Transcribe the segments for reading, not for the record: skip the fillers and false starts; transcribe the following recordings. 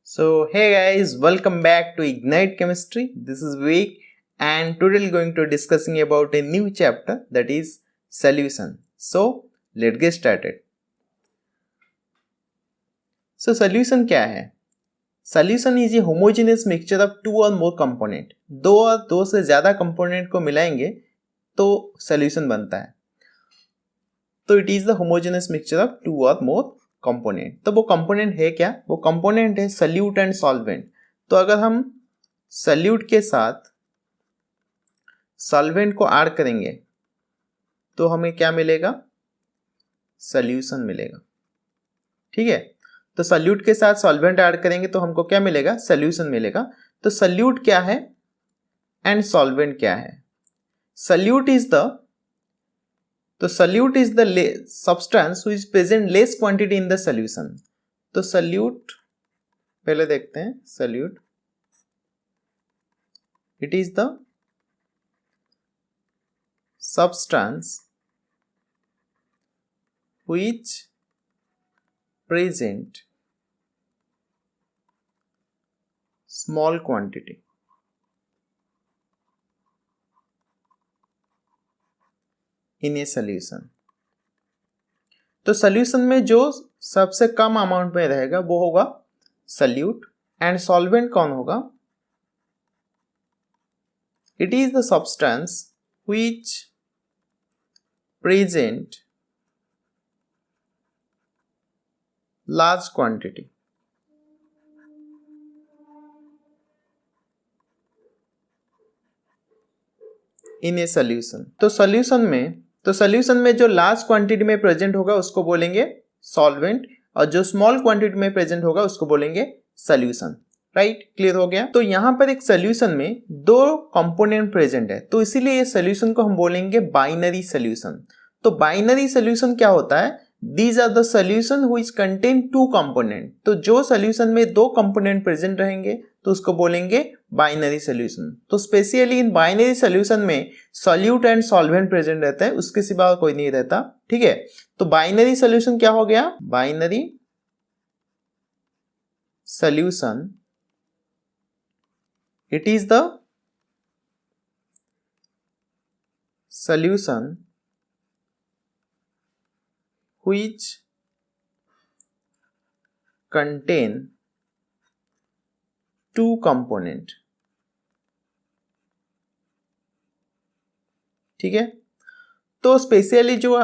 So, hey guys, welcome back to Ignite Chemistry. This is Vivek, and today we're going to discussing about a new chapter, that is solution. So, let's get started. So, solution क्या है? Solution is a homogeneous mixture of two or more component. दो से ज़्यादा component को मिलाएंगे तो solution बनता है. तो it is the homogeneous mixture of two or more component. तो वो कंपोनेंट है क्या? वो कंपोनेंट है सल्यूट एंड सॉल्वेंट. तो अगर हम सल्यूट के साथ सॉल्वेंट को ऐड करेंगे तो हमें क्या मिलेगा? सॉल्यूशन मिलेगा. ठीक है, तो सल्यूट के साथ सॉल्वेंट ऐड करेंगे तो हमको क्या मिलेगा? सॉल्यूशन मिलेगा. तो सल्यूट क्या है एंड सॉल्वेंट क्या है? Solute is the solute is the substance which is present less quantity in the solution. तो solute पहले देखते हैं. solute it is the substance which present small quantity in A solution. तो solution में जो सबसे कम अमाउंट में रहेगा वो होगा सल्यूट. एंड सॉल्वेंट कौन होगा? It is the substance which present large quantity in A solution. तो सॉल्यूशन में जो लार्ज क्वांटिटी में प्रेजेंट होगा उसको बोलेंगे सॉल्वेंट, और जो स्मॉल क्वांटिटी में प्रेजेंट होगा उसको बोलेंगे सॉल्यूशन. राइट, क्लियर हो गया. तो यहां पर एक सॉल्यूशन में दो कंपोनेंट प्रेजेंट है, तो इसीलिए ये सॉल्यूशन को हम बोलेंगे बाइनरी सॉल्यूशन. तो बाइनरी सॉल्यूशन क्या होता है? These are the solution which contain two component. तो जो सॉल्यूशन में दो कंपोनेंट प्रेजेंट रहेंगे तो उसको बोलेंगे बाइनरी सॉल्यूशन. तो स्पेशली इन बाइनरी सॉल्यूशन में सॉल्यूट एंड सॉल्वेंट प्रेजेंट रहता है, उसके सिवा कोई नहीं रहता. ठीक है, तो बाइनरी सॉल्यूशन क्या हो गया? Binary solution it is the solution which contain two component. ठीक है, तो स्पेशली जो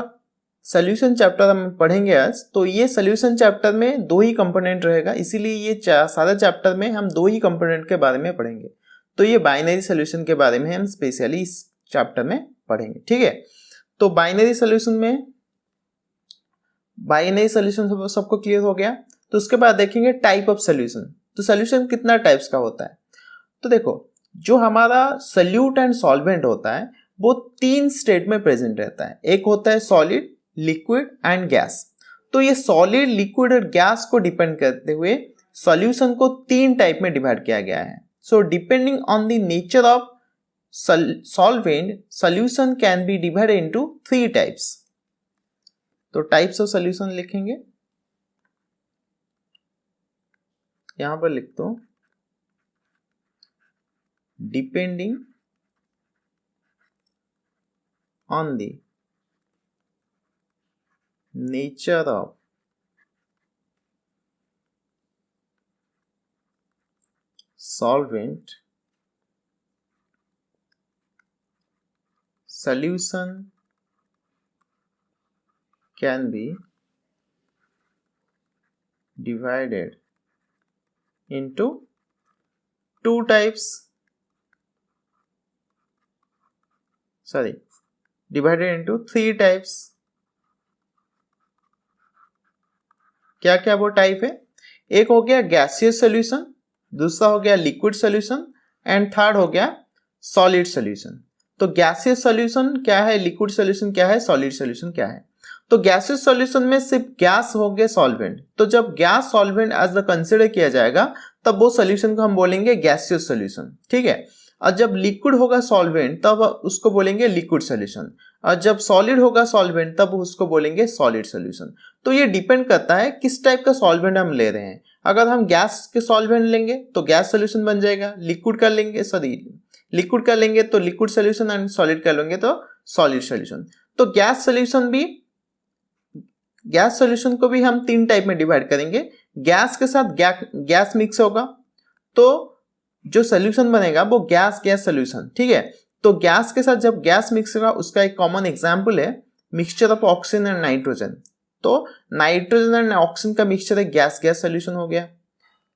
सॉल्यूशन चैप्टर हम पढ़ेंगे आज, तो ये सॉल्यूशन चैप्टर में दो ही कंपोनेंट रहेगा, इसीलिए ये सारा चैप्टर में हम दो ही कंपोनेंट के बारे में पढ़ेंगे. तो ये बाइनरी सॉल्यूशन के बारे में हम स्पेशली इस चैप्टर में पढ़ेंगे. ठीक है, तो बाइनरी सॉल्यूशन सबको क्लियर हो गया. तो उसके बाद देखेंगे टाइप ऑफ सॉल्यूशन. तो सॉल्यूशन कितना टाइप्स का होता है? तो देखो, जो हमारा सॉल्यूट एंड सॉल्वेंट होता है वो तीन स्टेट में प्रेजेंट रहता है. एक होता है सॉलिड, लिक्विड एंड गैस. तो ये सॉलिड, लिक्विड और गैस को डिपेंड करते हुए सॉल्यूशन को तीन टाइप में डिवाइड किया गया है. So depending on the nature of solvent, solution can be divided into three types. तो टाइप्स ऑफ सॉल्यूशन लिखेंगे, यहां पर लिख दो depending on the nature of solvent, solution can be divided into two types. Divided into three types. क्या क्या वो type है? एक हो गया गैसियस सॉल्यूशन, दूसरा हो गया लिक्विड सॉल्यूशन, एंड थर्ड हो गया सॉलिड सॉल्यूशन. तो गैसियस सॉल्यूशन क्या है, लिक्विड सॉल्यूशन क्या है, सॉलिड सॉल्यूशन क्या है? तो गैसियस सॉल्यूशन में सिर्फ गैस हो गया सॉल्वेंट. तो जब gas solvent as the consider किया जाएगा तब वो सॉल्यूशन को हम बोलेंगे गैसियस सॉल्यूशन. ठीक है, और जब लिक्विड होगा सॉल्वेंट तब उसको बोलेंगे लिक्विड सॉल्यूशन, और जब सॉलिड होगा सॉल्वेंट तब उसको बोलेंगे सॉलिड सॉल्यूशन. तो ये डिपेंड करता है किस टाइप का सॉल्वेंट हम ले रहे हैं. अगर हम गैस के सॉल्वेंट लेंगे तो गैस सोल्यूशन बन जाएगा, लिक्विड कर लेंगे तो लिक्विड सोल्यूशन एंड सॉलिड कर लेंगे तो सॉलिड सोल्यूशन। तो गैस सोल्यूशन को भी हम 3 टाइप में डिवाइड करेंगे। गैस के साथ गैस मिक्स होगा तो जो सोल्यूशन बनेगा वो गैस सोल्यूशन, ठीक है। तो गैस के साथ जब गैस मिक्स होगा उसका एक कॉमन एग्जांपल है mixture of oxygen and nitrogen. तो नाइट्रोजन एंड ऑक्सीजन का मिक्सचर एक गैस सोल्यूशन हो गया।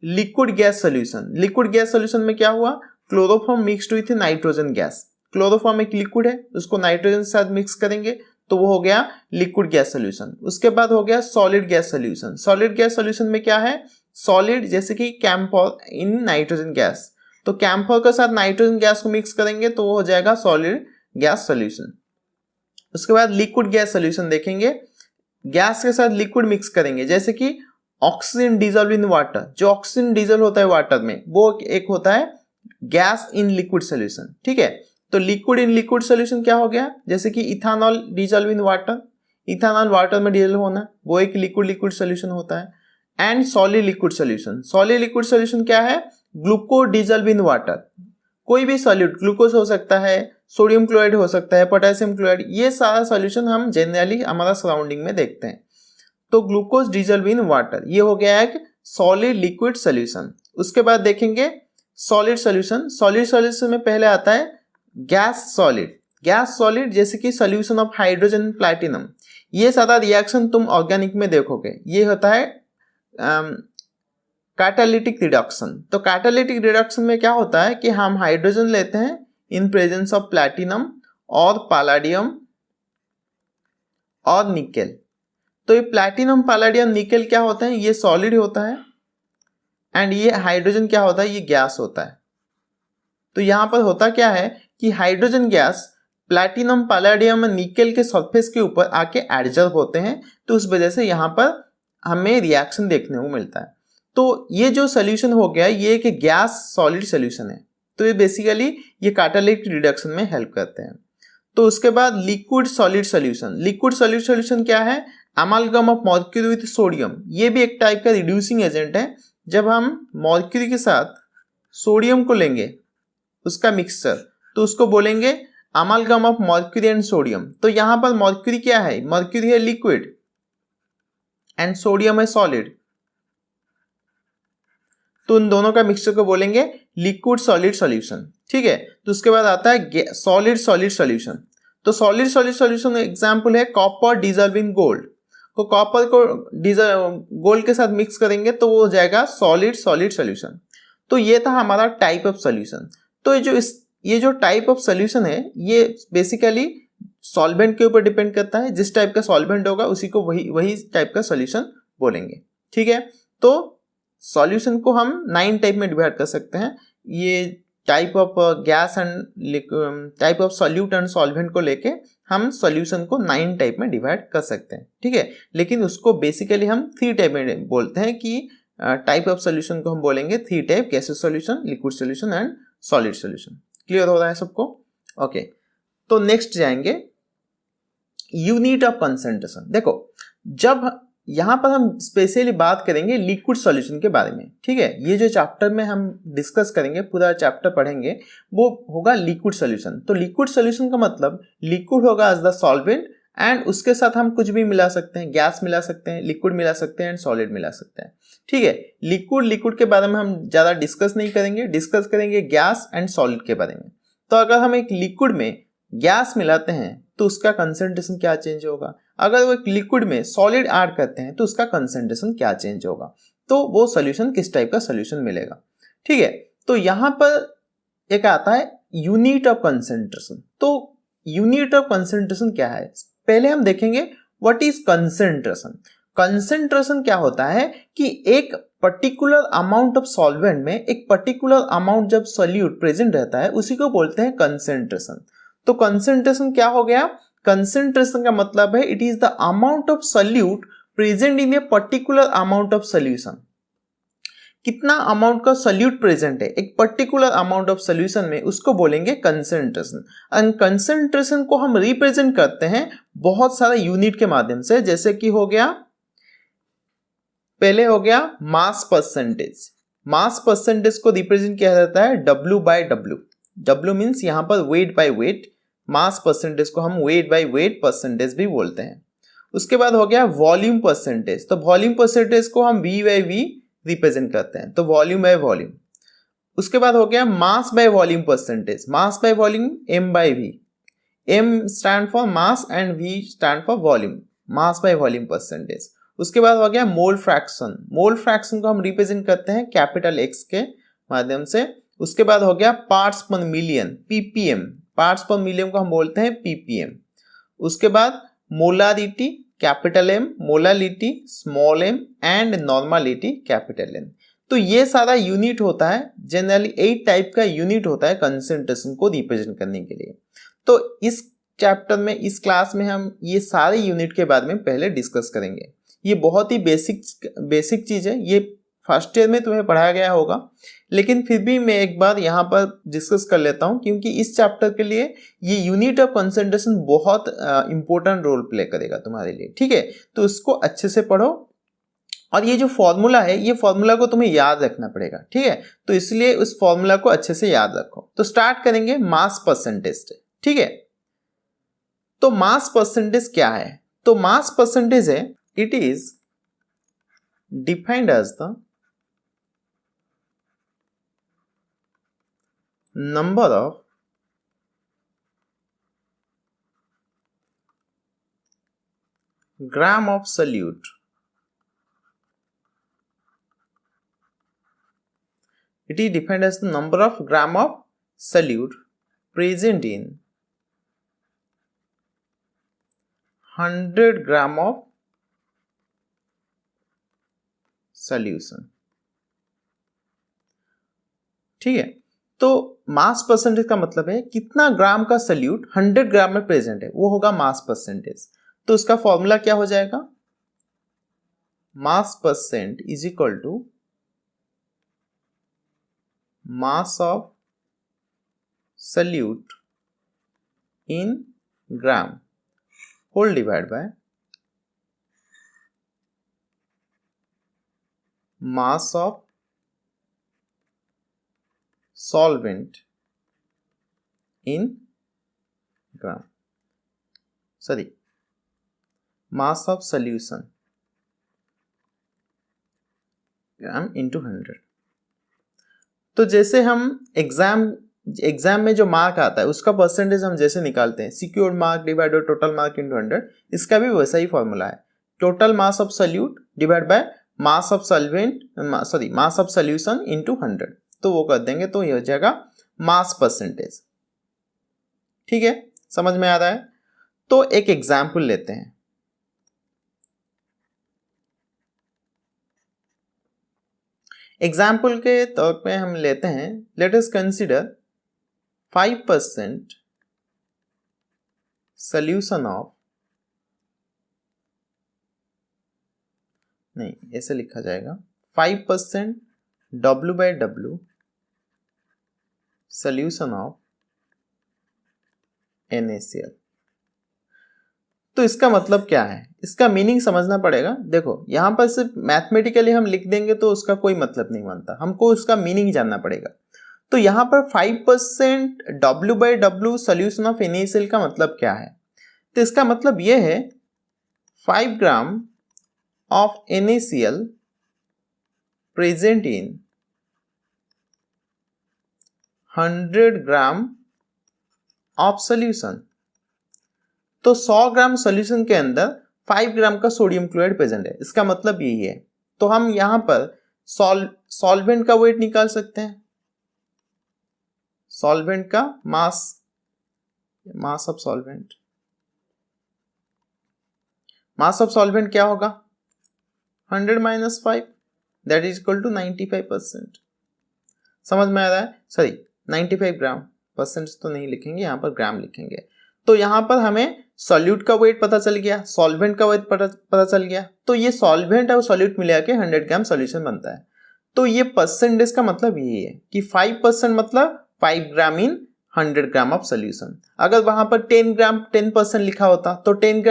लिक्विड गैस सोल्यूशन में क्या हुआ, क्लोरोफॉर्म मिक्स्ड हुई थी नाइट्रोजन गैस। क्लोरोफॉर्म एक लिक्विड है, उसको नाइट्रोजन के साथ मिक्स करेंगे तो वो हो गया लिक्विड गैस सोल्यूशन। उसके बाद हो गया solid gas solution. Solid gas solution में क्या है, सॉलिड जैसे कि कैम्फोर इन नाइट्रोजन गैस, तो कैम्फोर के साथ नाइट्रोजन गैस को मिक्स करेंगे तो वो हो जाएगा सॉलिड गैस सोल्यूशन। उसके बाद लिक्विड गैस सोल्यूशन देखेंगे, गैस के साथ लिक्विड मिक्स करेंगे जैसे कि ऑक्सीजन डिजॉल्व इन वाटर। जो ऑक्सीजन डिजॉल्व होता है वाटर में वो एक होता है गैस इन लिक्विड सोल्यूशन, ठीक है। तो लिक्विड इन लिक्विड सोल्यूशन क्या हो गया, जैसे कि ethanol dissolve in water, ethanol water में डिजॉल्व होना वो एक लिक्विड सोल्यूशन होता है। एंड सॉलिड लिक्विड सोल्यूशन क्या है, ग्लूकोज डिजॉल्व इन वाटर। कोई भी सॉलिड, ग्लूकोज हो सकता है, सोडियम क्लोराइड हो सकता है, पोटेशियम क्लोराइड, ये सारा सॉल्यूशन हम जनरली हमारा सराउंडिंग में देखते हैं। तो ग्लूकोज डिजॉल्व इन वाटर ये हो गया एक सॉलिड लिक्विड सोल्यूशन। उसके बाद देखेंगे सॉलिड सोल्यूशन में पहले आता है गैस सॉलिड जैसे कि सोल्यूशन ऑफ हाइड्रोजन प्लैटिनम। ये सारा रिएक्शन तुम ऑर्गेनिक में देखोगे, ये होता है कैटालिटिक रिडक्शन। तो कैटालिटिक रिडक्शन में क्या होता है कि हम हाइड्रोजन लेते हैं इन प्रेजेंस ऑफ प्लैटिनम और पैलेडियम और निकेल। तो ये प्लैटिनम पैलेडियम निकेल क्या होता है, ये सॉलिड होता है एंड ये हाइड्रोजन क्या होता है, ये गैस होता है। तो यहां पर होता क्या है कि हाइड्रोजन गैस प्लैटिनम पैलेडियम और निकेल के सरफेस के ऊपर आके एडजॉर्ब होते हैं, तो उस वजह से यहाँ पर हमें रिएक्शन देखने को मिलता है। तो ये जो सोल्यूशन हो गया ये एक गैस सॉलिड सोल्यूशन है, तो ये बेसिकली ये कैटालिटिक रिडक्शन में हेल्प करते हैं। तो उसके बाद लिक्विड सॉलिड सोल्यूशन क्या है, अमालगम ऑफ मर्क्यूरी विद सोडियम। ये भी एक टाइप का रिड्यूसिंग एजेंट है। जब हम मर्क्यूरी के साथ सोडियम को लेंगे उसका मिक्सचर तो उसको बोलेंगे अमालगम ऑफ मर्क्यूरी एंड सोडियम। तो यहां पर मर्क्यूरी क्या है, मर्क्यूरी है लिक्विड एंड सोडियम है सॉलिड, तो उन दोनों का मिक्सचर को बोलेंगे लिक्विड सॉलिड सॉल्यूशन, ठीक है। तो उसके बाद आता है सॉलिड सॉल्यूशन। तो सॉलिड सॉल्यूशन एग्जांपल है कॉपर डिजॉल्व इन गोल्ड। तो कॉपर को गोल्ड के साथ मिक्स करेंगे तो वो हो जाएगा सॉलिड सॉल्यूशन। तो ये था हमारा टाइप ऑफ सॉल्यूशन। तो ये जो टाइप ऑफ सॉल्यूशन है ये बेसिकली सॉल्वेंट के ऊपर डिपेंड करता है। जिस टाइप का सॉल्वेंट होगा उसी को वही टाइप का सॉल्यूशन बोलेंगे, ठीक है। तो सॉल्यूशन को हम 9 टाइप में डिवाइड कर सकते हैं। ये type of gas and type of solute and solvent को लेके हम सॉल्यूशन को 9 टाइप में डिवाइड कर सकते हैं, ठीक है। लेकिन उसको बेसिकली हम 3 टाइप में बोलते हैं कि टाइप ऑफ सॉल्यूशन को हम बोलेंगे 3 type, gaseous solution, liquid solution and solid solution. Clear हो रहा है सबको? ओके, तो नेक्स्ट जाएंगे यूनिट ऑफ कंसंट्रेशन। देखो जब यहां पर हम स्पेशली बात करेंगे लिक्विड सॉल्यूशन के बारे में, ठीक है। ये जो चैप्टर में हम डिस्कस करेंगे, पूरा चैप्टर पढ़ेंगे, वो होगा लिक्विड सॉल्यूशन। तो लिक्विड सॉल्यूशन का मतलब लिक्विड होगा एज द सॉल्वेंट एंड उसके साथ हम कुछ भी मिला सकते हैं, गैस मिला सकते हैं, लिक्विड मिला सकते हैं एंड सॉलिड मिला सकते हैं, ठीक है। लिक्विड के बारे में हम ज्यादा डिस्कस नहीं करेंगे, डिस्कस करेंगे गैस एंड सॉलिड के बारे में। तो अगर हम एक लिक्विड में गैस मिलाते हैं तो उसका कंसंट्रेशन क्या चेंज होगा, अगर वो एक लिक्विड में सॉलिड ऐड करते हैं तो उसका कंसंट्रेशन क्या चेंज होगा, तो वो सॉल्यूशन किस टाइप का सॉल्यूशन मिलेगा, ठीक है। तो यहां पर एक आता है यूनिट ऑफ कंसंट्रेशन। तो यूनिट ऑफ कंसंट्रेशन क्या है, पहले हम देखेंगे व्हाट इज कंसंट्रेशन। कंसंट्रेशन क्या होता है कि एक पर्टिकुलर अमाउंट ऑफ सॉल्वेंट में एक पर्टिकुलर अमाउंट जब सॉल्यूट प्रेजेंट रहता है उसी को बोलते हैं कंसंट्रेशन। तो कंसंट्रेशन क्या हो गया, कंसंट्रेशन का मतलब है it is the amount of solute present in a particular amount of solution. कितना अमाउंट का सॉल्यूट प्रेजेंट है एक पर्टिकुलर अमाउंट ऑफ सॉल्यूशन में, उसको बोलेंगे कंसंट्रेशन। एंड कंसंट्रेशन को हम रिप्रेजेंट करते हैं बहुत सारे यूनिट के माध्यम से, जैसे कि हो गया पहले हो गया मास परसेंटेज। मास परसेंटेज को रिप्रेजेंट किया जाता है W/W। W मीन्स यहाँ पर weight by weight, mass percentage को हम वेट बाय वेट परसेंटेज भी बोलते हैं। उसके बाद हो गया वॉल्यूम परसेंटेज। तो वॉल्यूम परसेंटेज को हम V/V रिप्रेजेंट करते हैं, तो वॉल्यूम बाय वॉल्यूम। उसके बाद हो गया मास by volume percentage. Mass by volume M/V। M stand for mass and V stand for volume, mass by volume percentage. उसके बाद हो गया मोल फ्रैक्शन। मोल फ्रैक्शन को हम रिप्रेजेंट करते हैं कैपिटल X के माध्यम से। उसके बाद हो गया parts per million, PPM। Parts per million को हम बोलते हैं PPM। उसके बाद molarity capital M, molality small m and normality capital N। तो ये सारा यूनिट होता है, जनरली 8 टाइप का यूनिट होता है कंसंट्रेशन को रिप्रेजेंट करने के लिए। तो इस चैप्टर में, इस क्लास में हम ये सारे यूनिट के बारे में पहले डिस्कस करेंगे। ये बहुत ही बेसिक चीज़ है, ये फर्स्ट ईयर में तुम्हें पढ़ाया गया होगा, लेकिन फिर भी मैं एक बार यहाँ पर डिस्कस कर लेता हूँ, क्योंकि इस चैप्टर के लिए ये यूनिट ऑफ कंसंट्रेशन बहुत इंपॉर्टेंट रोल प्ले करेगा तुम्हारे लिए। ठीक है, तो उसको अच्छे से पढ़ो, और ये जो फॉर्मूला है, ये फॉर्मूला को तुम्हें याद रखना पड़ेगा। ठीक है, तो इसलिए उस फॉर्मूला को अच्छे से याद रखो। तो स्टार्ट करेंगे मास परसेंटेज से। ठीक है, तो मास परसेंटेज क्या है? तो मास परसेंटेज है, it is defined as the number of gram of solute it is defined as the number of gram of solute present in 100 gram of solution। ठीक है, तो मास परसेंटेज का मतलब है कितना ग्राम का सल्यूट 100 ग्राम में प्रेजेंट है, वो होगा मास परसेंटेज। तो उसका फॉर्मूला क्या हो जाएगा? Mass percent is equal to mass of solute in gram whole divide by mass of solvent in gram, sorry, mass of solution gram into 100। तो जैसे हम एग्जाम में जो मार्क आता है उसका परसेंटेज हम जैसे निकालते हैं, secured mark divide by total mark into 100, इसका भी वैसा ही फॉर्मूला है। Total mass of solute divide by mass of solvent, sorry, mass of solution into 100, तो वो कर देंगे तो ये हो जाएगा मास परसेंटेज। ठीक है, समझ में आ रहा है? तो एक एग्जाम्पल लेते हैं। एग्जाम्पल के तौर पे हम लेते हैं, late us consider 5% solution of, नहीं ऐसे लिखा जाएगा, 5% W/W solution of NaCl। तो इसका मतलब क्या है, इसका मीनिंग समझना पड़ेगा। देखो यहां पर सिर्फ मैथमेटिकली हम लिख देंगे तो उसका कोई मतलब नहीं बनता, हमको उसका मीनिंग जानना पड़ेगा। तो यहां पर 5% W/W solution of NaCl का मतलब क्या है? तो इसका मतलब यह है 5 gram of NaCl present in 100 gram of solution. तो 100 ग्राम सोल्यूशन के अंदर 5 ग्राम का सोडियम क्लोराइड प्रेजेंट है, इसका मतलब यही है। तो हम यहां पर सॉल्वेंट का वेट निकाल सकते हैं, सॉल्वेंट का मास of solvent, mass of solvent क्या होगा? 100 - 5 दैट इज इक्वल टू 95%। समझ में आ रहा है? सॉरी 95 ग्राम, परसेंट तो नहीं लिखेंगे, यहाँ पर ग्राम लिखेंगे। तो यहाँ पर हमें सॉल्यूट का वेट पता चल गया, सॉल्वेंट का वेट पता चल गया। तो ये सॉल्वेंट और सॉल्यूट मिला के 100 ग्राम सॉल्यूशन बनता है। तो ये परसेंटेज का मतलब यही है कि 5% मतलब 5 ग्राम इन 100 ग्राम ऑफ सॉल्यूशन। अगर वहां पर 10 ग्राम 10% लिखा होता तो 10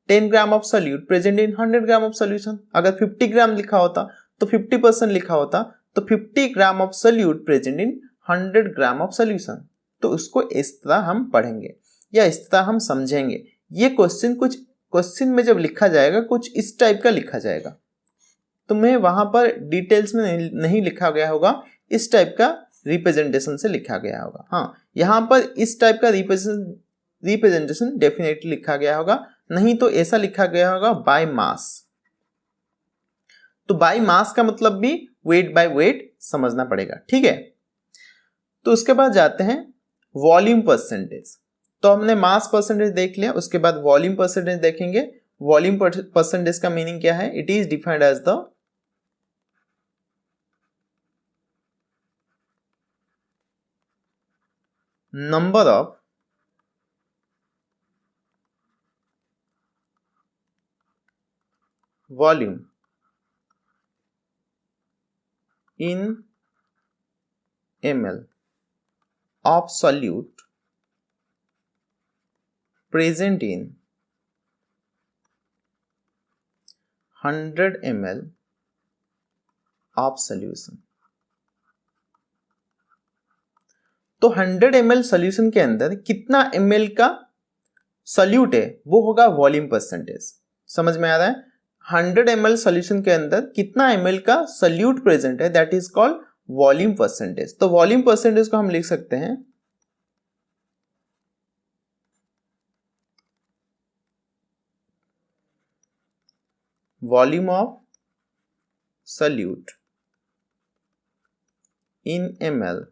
10 gram of solute present in 100 gram of solution. अगर 50 ग्राम लिखा होता तो 50% लिखा होता तो 50 gram of solute present in 100 gram of solution. तो उसको इस तरह हम पढ़ेंगे या इस तरह हम समझेंगे। ये क्वेश्चन में जब लिखा जाएगा कुछ इस टाइप का लिखा जाएगा, तुम्हें वहां पर डिटेल्स में नहीं लिखा गया होगा, इस टाइप का रिप्रेजेंटेशन से लिखा गया होगा। हाँ, यहाँ पर इस टाइप का रिप्रेजेंटेशन डेफिनेटली लिखा गया होगा, नहीं तो ऐसा लिखा गया होगा बाय मास। तो बाय मास का मतलब भी वेट बाय वेट समझना पड़ेगा, ठीक है। तो उसके बाद जाते हैं वॉल्यूम परसेंटेज। तो हमने मास परसेंटेज देख लिया, उसके बाद वॉल्यूम परसेंटेज देखेंगे। वॉल्यूम परसेंटेज का मीनिंग क्या है? It is defined as the number of volume in ml of solute present in 100 ml of solution। तो 100 ml सॉल्यूशन के अंदर कितना ml का सॉल्यूट है वो होगा वॉल्यूम परसेंटेज। समझ में आ रहा है? 100 ml सॉल्यूशन के अंदर कितना ml का सॉल्यूट प्रेजेंट है, that is called volume percentage. तो वॉल्यूम परसेंटेज को हम लिख सकते हैं volume of solute in ml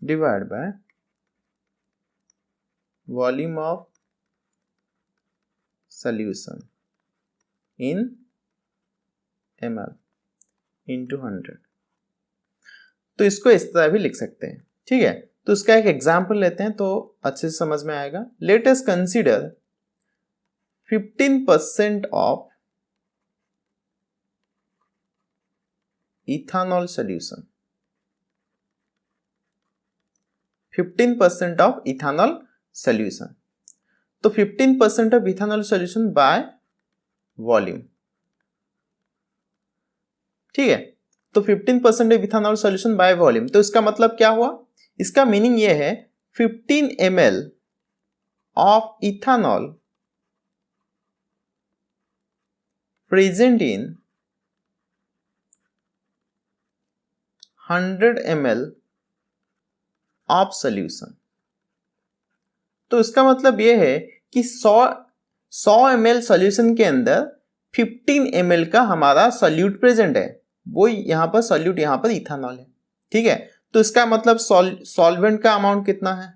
divided by volume of solution in ml into 100। तो इसको इस तरह भी लिख सकते हैं, ठीक है। तो उसका एक एग्जाम्पल लेते हैं तो अच्छे से समझ में आएगा। Late us consider 15% of ethanol solution, 15% of ethanol solution. तो 15% of ethanol solution by volume, ठीक है। तो 15% of ethanol solution by volume, तो इसका मतलब क्या हुआ? इसका मीनिंग ये है 15 ml of ethanol present in 100 ml of solution. तो इसका मतलब यह है कि 100 ml सॉल्यूशन के अंदर 15 ml का हमारा सॉल्यूट प्रेजेंट है, वो यहां पर सॉल्यूट, यहां पर इथानॉल है, ठीक है। तो इसका मतलब सॉल्वेंट का अमाउंट कितना है?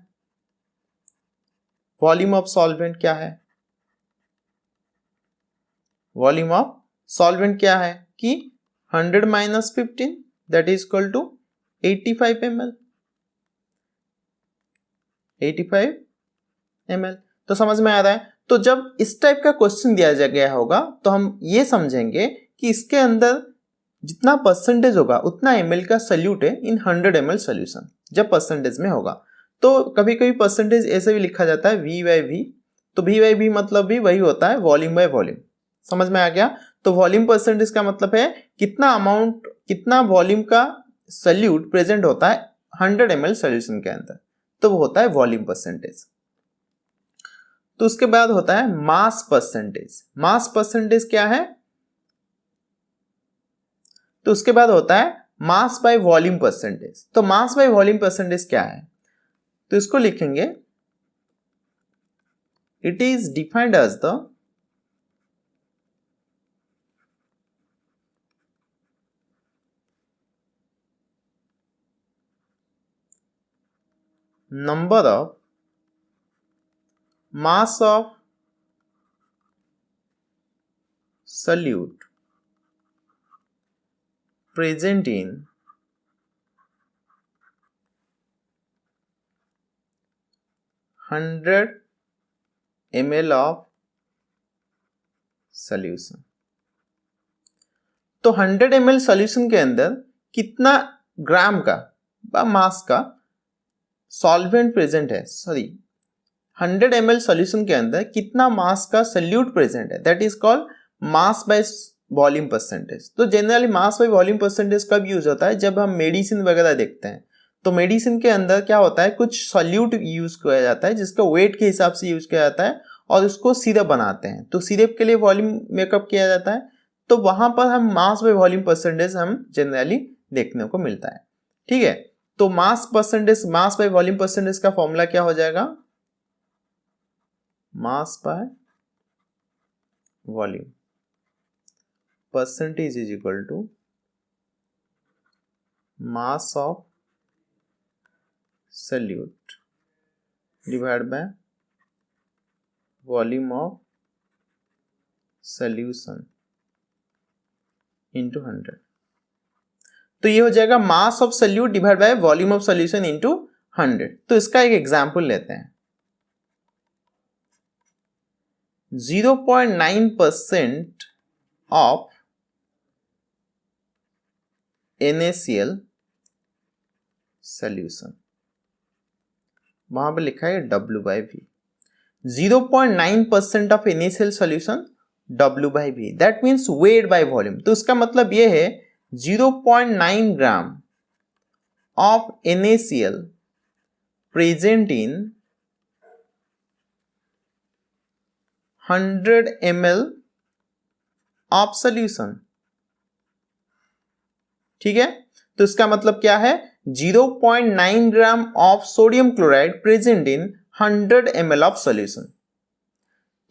वॉल्यूम ऑफ सॉल्वेंट क्या है? वॉल्यूम ऑफ सॉल्वेंट क्या है कि 100 minus 15 that is equal to 85 ml, 85 ml। तो समझ में आ रहा है? तो जब इस टाइप का क्वेश्चन दिया गया होगा तो हम ये समझेंगे कि इसके अंदर जितना परसेंटेज होगा उतना ml का सॉल्यूट है इन 100 ml सॉल्यूशन, जब परसेंटेज में होगा। तो कभी कभी परसेंटेज ऐसे भी लिखा जाता है V/V। तो V/V मतलब भी वही होता है वॉल्यूम बाय वॉल्यूम। समझ में आ गया? तो वॉल्यूम परसेंटेज का मतलब है कितना अमाउंट, कितना वॉल्यूम का सॉल्यूट प्रेजेंट होता है 100 ml सॉल्यूशन के अंदर, तो वो होता है वॉल्यूम परसेंटेज। तो उसके बाद होता है मास परसेंटेज। मास परसेंटेज क्या है? तो उसके बाद होता है मास बाय वॉल्यूम परसेंटेज। तो मास बाय वॉल्यूम परसेंटेज क्या है? तो इसको लिखेंगे it is defined as the number of mass of solute present in 100 ml of solution। तो 100 ml सॉल्यूशन के अंदर कितना ग्राम का मास का सॉल्वेंट प्रेजेंट है, सॉरी 100 ml सॉल्यूशन के अंदर कितना मास का सल्यूट प्रेजेंट है, that is called mass by volume percentage. तो generally mass by volume percentage कब यूज होता है, जब हम मेडिसिन वगैरह देखते हैं। तो मेडिसिन के अंदर क्या होता है, कुछ सॉल्यूट यूज किया जाता है जिसका वेट के हिसाब से यूज किया जाता है और उसको सिरप बनाते हैं। तो सिरप के लिए वॉल्यूम मेकअप किया जाता है, तो वहां पर हम मास बाय वॉल्यूम परसेंटेज हम जनरली देखने को मिलता है। ठीक है, तो मास बाय वॉल्यूम परसेंटेज का फॉर्मूला क्या हो जाएगा, mass by volume percentage is equal to mass of solute divide by volume of solution into 100। तो ये हो जाएगा mass of solute divide by volume of solution into 100। तो इसका एक एग्जांपल लेते हैं। 0.9% of NaCl solution, वहां पर लिखा है W/V। 0.9% of NaCl solution W/V, that means weight by volume। तो इसका मतलब ये है 0.9 ग्राम of NaCl present in 100 ml of solution। ठीक है, तो इसका मतलब क्या है, 0.9 gram of sodium chloride present in 100 ml of solution.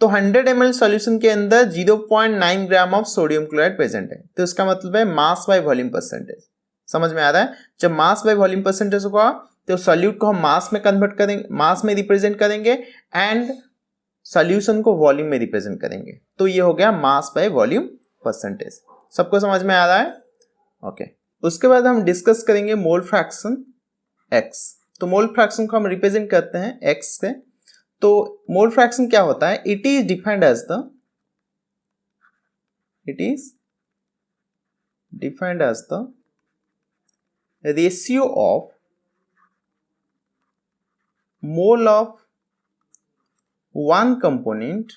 तो 100 ml सॉल्यूशन के अंदर 0.9 gram of sodium chloride present है। तो इसका मतलब है मास बाय वॉल्यूम परसेंटेज। समझ में आ रहा है, जब मास बाय वॉल्यूम परसेंटेज होगा तो सॉल्यूट को हम मास में कन्वर्ट करेंगे, मास में रिप्रेजेंट करेंगे एंड सॉल्यूशन को वॉल्यूम में रिप्रेजेंट करेंगे। तो ये हो गया मास बाय वॉल्यूम परसेंटेज। सबको समझ में आ रहा है? ओके। उसके बाद हम डिस्कस करेंगे मोल फ्रैक्शन x। तो मोल फ्रैक्शन को हम रिप्रेजेंट करते हैं x से। तो मोल फ्रैक्शन क्या होता है, it is defined as the ratio of mole of one component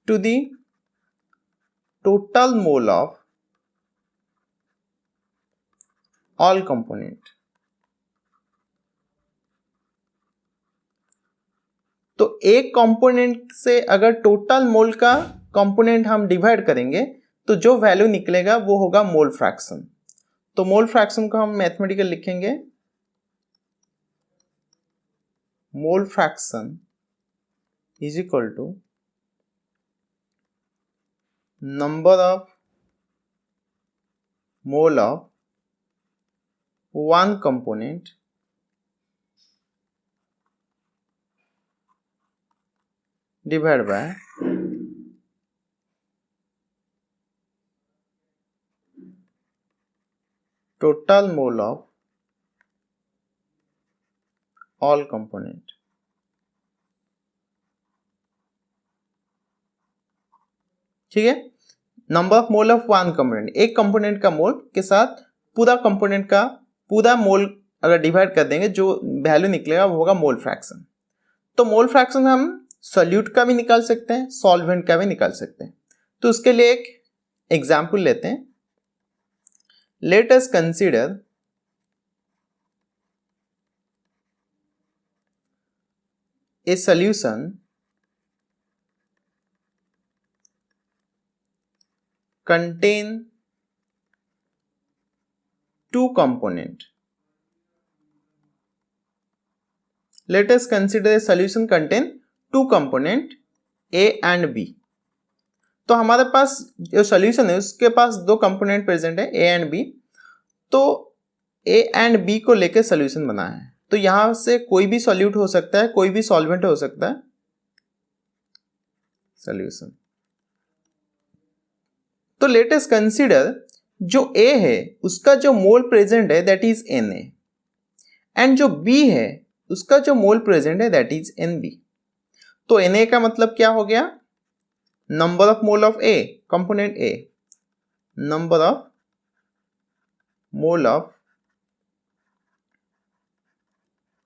to the total mole of all component। तो एक कंपोनेंट से अगर टोटल मोल का कंपोनेंट हम डिवाइड करेंगे तो जो वैल्यू निकलेगा वो होगा मोल फ्रैक्शन। तो मोल फ्रैक्शन को हम मैथमेटिकल लिखेंगे, mole fraction is equal to number of mole of one component divide by total mole of all component. ठीक है, number of mole of one component, एक कंपोनेंट का मोल के साथ पूरा कंपोनेंट का पूरा मोल अगर डिवाइड कर देंगे जो वैल्यू निकलेगा वो होगा मोल फ्रैक्शन। तो मोल फ्रैक्शन हम सॉल्यूट का भी निकाल सकते हैं, सॉल्वेंट का भी निकाल सकते हैं। तो उसके लिए एक एग्जाम्पल लेते हैं। Late us consider a solution contain two component। Let us consider a solution contain two component A and B। तो हमारे पास जो सॉल्यूशन है उसके पास दो कंपोनेंट प्रेजेंट है A and B। तो A and B को लेकर सॉल्यूशन बना है। तो यहां से कोई भी सॉल्यूट हो सकता है, कोई भी सॉल्वेंट हो सकता है सॉल्यूशन। तो लेट अस कंसीडर जो A है उसका जो मोल प्रेजेंट है दैट इज Na एंड जो B है उसका जो मोल प्रेजेंट है दैट इज Nb। तो Na का मतलब क्या हो गया, number of mole of A, component A, number of mole of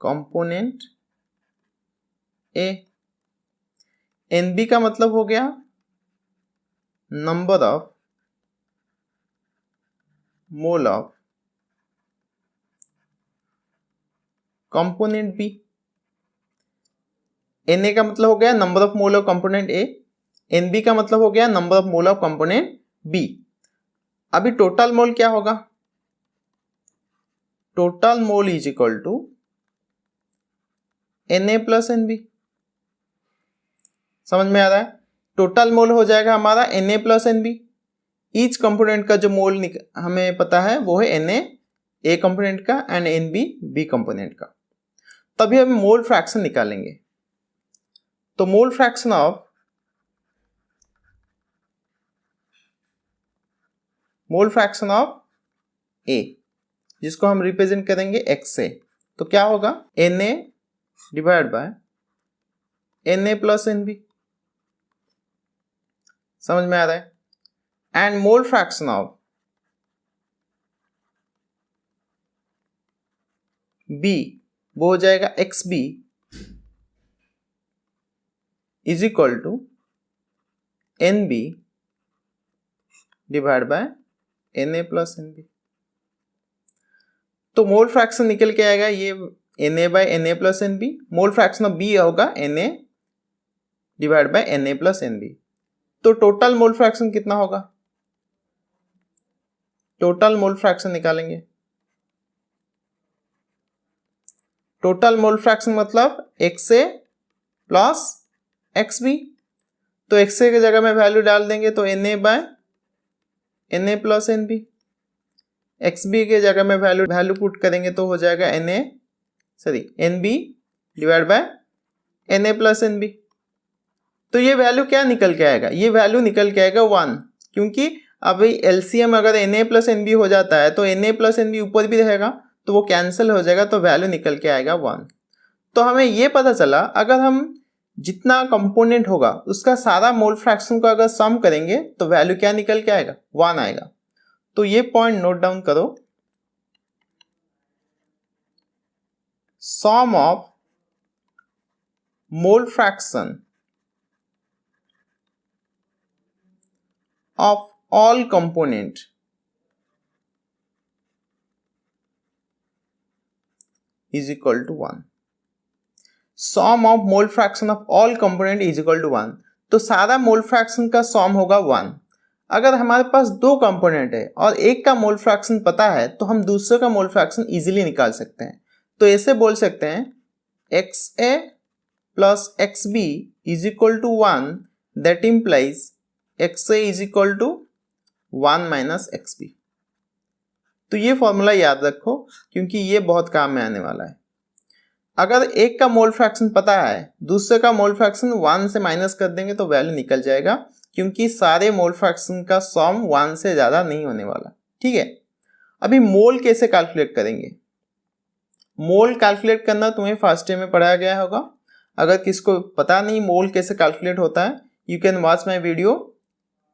component A. NB का मतलब हो गया number of mole of component B. Na का मतलब हो गया number of mole of component A, Nb का मतलब हो गया number of mole of component B. अभी टोटल मोल क्या होगा? Total mole is equal to Na plus Nb। समझ में आ रहा है? टोटल मोल हो जाएगा हमारा Na plus Nb। Each component का जो मोल हमें पता है वो है Na ए कंपोनेंट का एंड Nb बी कंपोनेंट का। तभी हम मोल फ्रैक्शन निकालेंगे। तो मोल फ्रैक्शन ऑफ ए, जिसको हम रिप्रेजेंट करेंगे x से, तो क्या होगा? Na divide by Na plus Nb। समझ में आ रहा है? And mole fraction of b वो हो जाएगा xb is equal to Nb divide by Na plus Nb। तो मोल फ्रैक्शन निकल के आएगा ये Na by Na plus Nb। Mole fraction of b होगा Na divide by Na plus Nb। तो टोटल मोल फ्रैक्शन कितना होगा? टोटल मोल फ्रैक्शन निकालेंगे। टोटल मोल फ्रैक्शन मतलब XA प्लस XB। तो XA की जगह में वैल्यू डाल देंगे तो Na by Na plus Nb। XB के जगह में वैल्यू पुट करेंगे तो हो जाएगा NB divide by Na plus Nb। तो ये वैल्यू क्या निकल के आएगा? ये वैल्यू निकल के आएगा 1, क्योंकि अभी एलसीएम अगर Na प्लस Nb हो जाता है तो Na प्लस Nb ऊपर भी रहेगा तो वो कैंसिल हो जाएगा, तो वैल्यू निकल के आएगा 1। तो हमें ये पता चला अगर हम जितना कंपोनेंट होगा उसका सारा मोल फ्रैक्शन को अगर सम करेंगे तो वैल्यू क्या निकल के आएगा? 1 आएगा। तो ये पॉइंट नोट डाउन करो। Sum of mole fraction of all component is equal to 1। Sum of mole fraction of all component is equal to 1। तो सारा मोल फ्रैक्शन का सम होगा 1। अगर हमारे पास दो कंपोनेंट है और एक का मोल फ्रैक्शन पता है तो हम दूसरे का मोल फ्रैक्शन इजीली निकाल सकते हैं। तो ऐसे बोल सकते हैं XA plus XB is equal to 1, that implies XA is equal to 1 minus XB। तो ये फॉर्मूला याद रखो क्योंकि ये बहुत काम में आने वाला है। अगर एक का मोल फ्रैक्शन पता है, दूसरे का मोल फ्रैक्शन 1 से माइनस कर देंगे तो वैल्यू निकल जाएगा, क्योंकि सारे मोल फ्रैक्शन का सम 1 से ज़्यादा नहीं होने वाला। ठीक है, अभी मोल कैसे कैलकुलेट करेंगे? मोल कैलकुलेट करना तुम्हें फर्स्ट ईयर में पढ़ाया गया होगा। अगर किसको पता नहीं मोल कैसे कैलकुलेट होता है, you can watch my video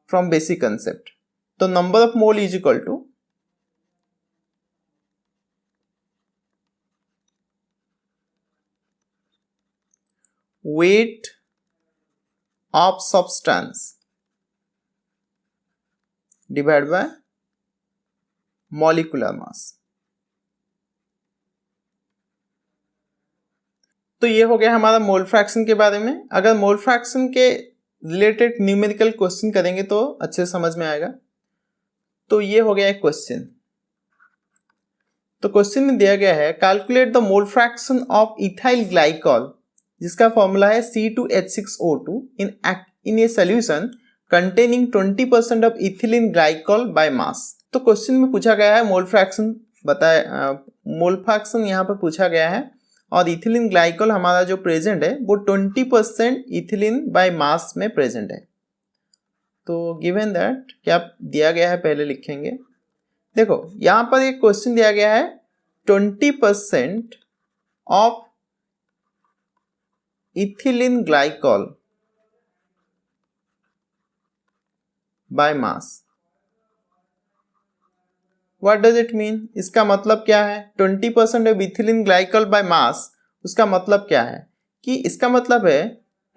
from basic concept. तो number of mole is equal to weight of substance divided by molecular mass। तो ये हो गया हमारा मोल फ्रैक्शन के बारे में। अगर मोल फ्रैक्शन के रिलेटेड न्यूमेरिकल क्वेश्चन करेंगे तो अच्छे समझ में आएगा। तो ये हो गया एक क्वेश्चन। तो क्वेश्चन में दिया गया है calculate the mole fraction of ethyl glycol, जिसका फॉर्मूला है C2H6O2 in a solution containing 20% of ethylene glycol by mass. तो क्वेश्चन में पूछा गया है मोल फ्रैक्शन मोल फ्रैक्शन यहाँ पर पूछा गया है और इथिलीन ग्लाइकॉल हमारा जो प्रेजेंट है वो 20% इथिलीन बाय मास में प्रेजेंट है। तो गिवन दैट क्या दिया गया है पहले लिखेंगे। देखो यहाँ पर एक क्वेश्चन दिया गया है 20% of ethylene glycol by mass. What does it mean? इसका मतलब क्या है? 20% of ethylene glycol by mass उसका मतलब क्या है कि इसका मतलब है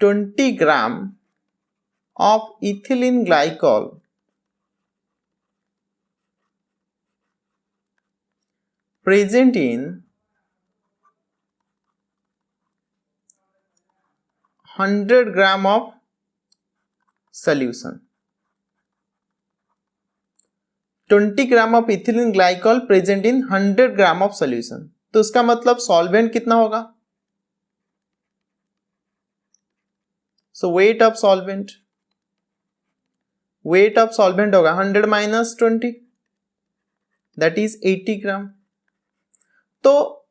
20 gram of ethylene glycol present in 100 gram of solution. 20 gram of ethylene glycol present in 100 gram of solution. तो उसका मतलब सॉल्वेंट कितना होगा? सो वेट ऑफ सॉल्वेंट होगा 100 माइनस 20 दैट इज 80 ग्राम। तो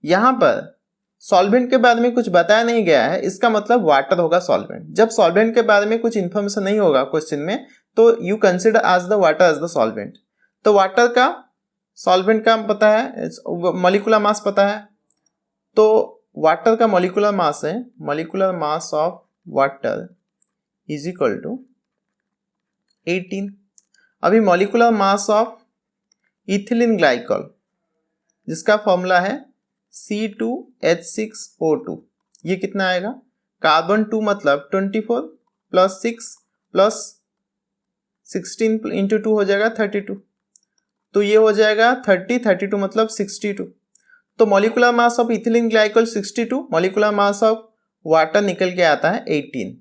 यहां पर सॉल्वेंट के बारे में कुछ बताया नहीं गया है, इसका मतलब वाटर होगा सॉल्वेंट। जब सॉल्वेंट के बारे में कुछ इंफॉर्मेशन नहीं होगा क्वेश्चन में तो you consider as the water as the solvent. तो वाटर का सॉल्वेंट का पता है, मॉलिक्यूलर मास पता है, तो वाटर का मॉलिक्यूलर मास है, molecular mass of water is equal to 18। अभी molecular mass of ethylene glycol जिसका फॉर्मूला है C2H6O2, ये कितना आएगा? कार्बन 2 मतलब 24 प्लस 6 प्लस 16 इंटू 2 हो जाएगा 32, तो ये हो जाएगा 32 मतलब 62। तो molecular mass of ethylene glycol 62, molecular mass of water निकल के आता है 18।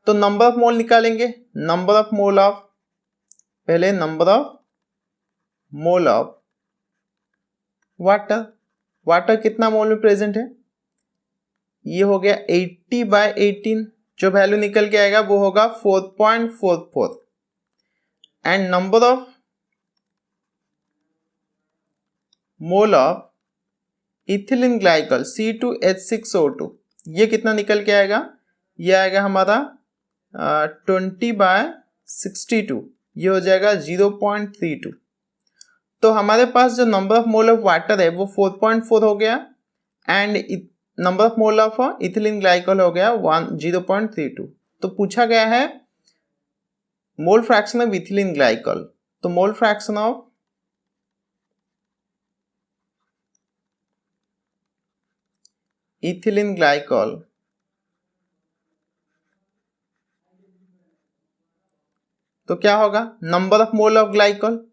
तो नंबर ऑफ मोल निकालेंगे, नंबर ऑफ मोल ऑफ, पहले number of mole of water, water कितना मोल में प्रेजेंट है? ये हो गया 80/18, जो वैल्यू निकल के आएगा वो होगा 4.44। And number of mole of ethylene glycol C2H6O2, ये कितना निकल के आएगा? ये आएगा हमारा 20/62, ये हो जाएगा 0.32। तो हमारे पास जो number of mole of water है वो 4.4 हो गया and number of mole of ethylene glycol हो गया 0.32। तो पूछा गया है mole fraction of ethylene glycol, तो mole fraction of ethylene glycol तो क्या होगा? Number of mole of glycol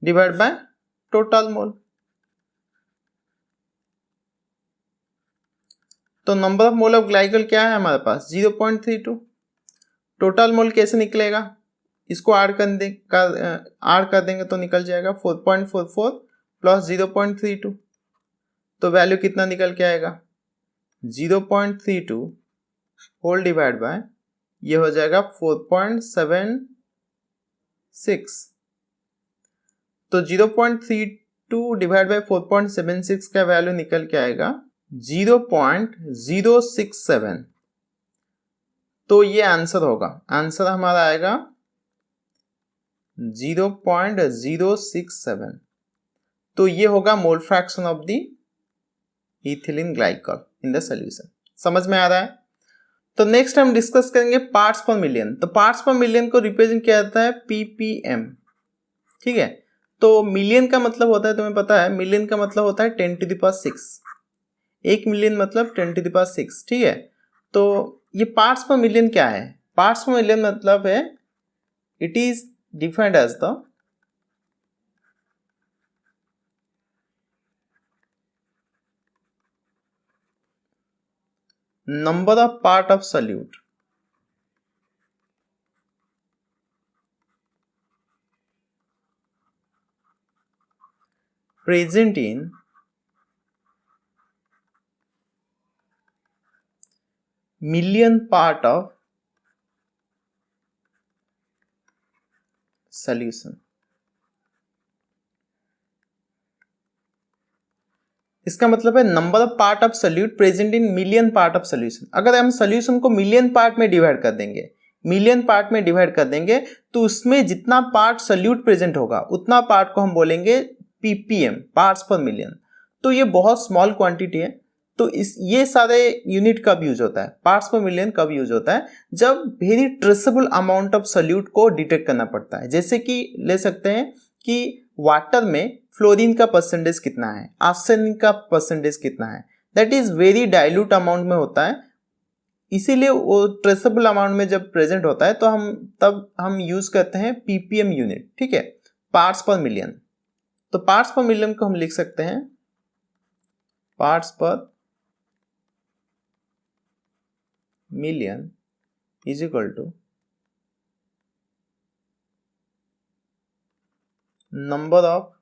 divide by total mole. तो number of mole of glycol क्या है हमारे पास? 0.32। टोटल मोल कैसे निकलेगा? इसको ऐड कर देंगे तो निकल जाएगा 4.44 प्लस 0.32, तो वैल्यू कितना निकल के आएगा? 0.32 होल डिवाइड बाय, ये हो जाएगा 4.76। तो 0.32 डिवाइड बाय 4.76 का वैल्यू निकल के आएगा 0.067। तो ये आंसर होगा, आंसर हमारा आएगा 0.067। तो ये होगा मोल fraction of the ethylene glycol in the solution. समझ में आ रहा है? तो नेक्स्ट हम डिस्कस करेंगे पार्ट्स पर मिलियन। तो पार्ट्स पर मिलियन को रिप्रेजेंट किया जाता है ppm, ठीक है। तो मिलियन का मतलब होता है, तुम्हें पता है मिलियन का मतलब होता है 10⁶। 1 मिलियन मतलब 10⁶, ठीक है। तो ये पार्ट्स पर मिलियन क्या है? पार्ट्स पर मिलियन मतलब है it is defined as the number of part of solute present in million part of solution। इसका मतलब है number of part of solute present in million part of solution. अगर हम solution को million part में divide कर देंगे, तो उसमें जितना पार्ट सोल्यूट प्रेजेंट होगा उतना पार्ट को हम बोलेंगे ppm, पार्ट्स पर मिलियन। तो ये बहुत स्मॉल क्वांटिटी है, तो ये सारे यूनिट कब यूज होता है, पार्ट्स पर मिलियन कब यूज होता है, जब very traceable amount of solute को डिटेक्ट करना पड़ता है। जैसे कि ले सकते हैं कि वाटर में फ्लोरीन का परसेंटेज कितना है, आर्सेनिक का परसेंटेज कितना है, that is very dilute amount में होता है, इसीलिए वो ट्रेसेबल अमाउंट में जब प्रेजेंट होता है तो तब हम यूज करते हैं ppm यूनिट, ठीक है, पार्ट्स पर मिलियन। तो पार्ट्स पर मिलियन को हम लिख सकते हैं parts per million is equal to number of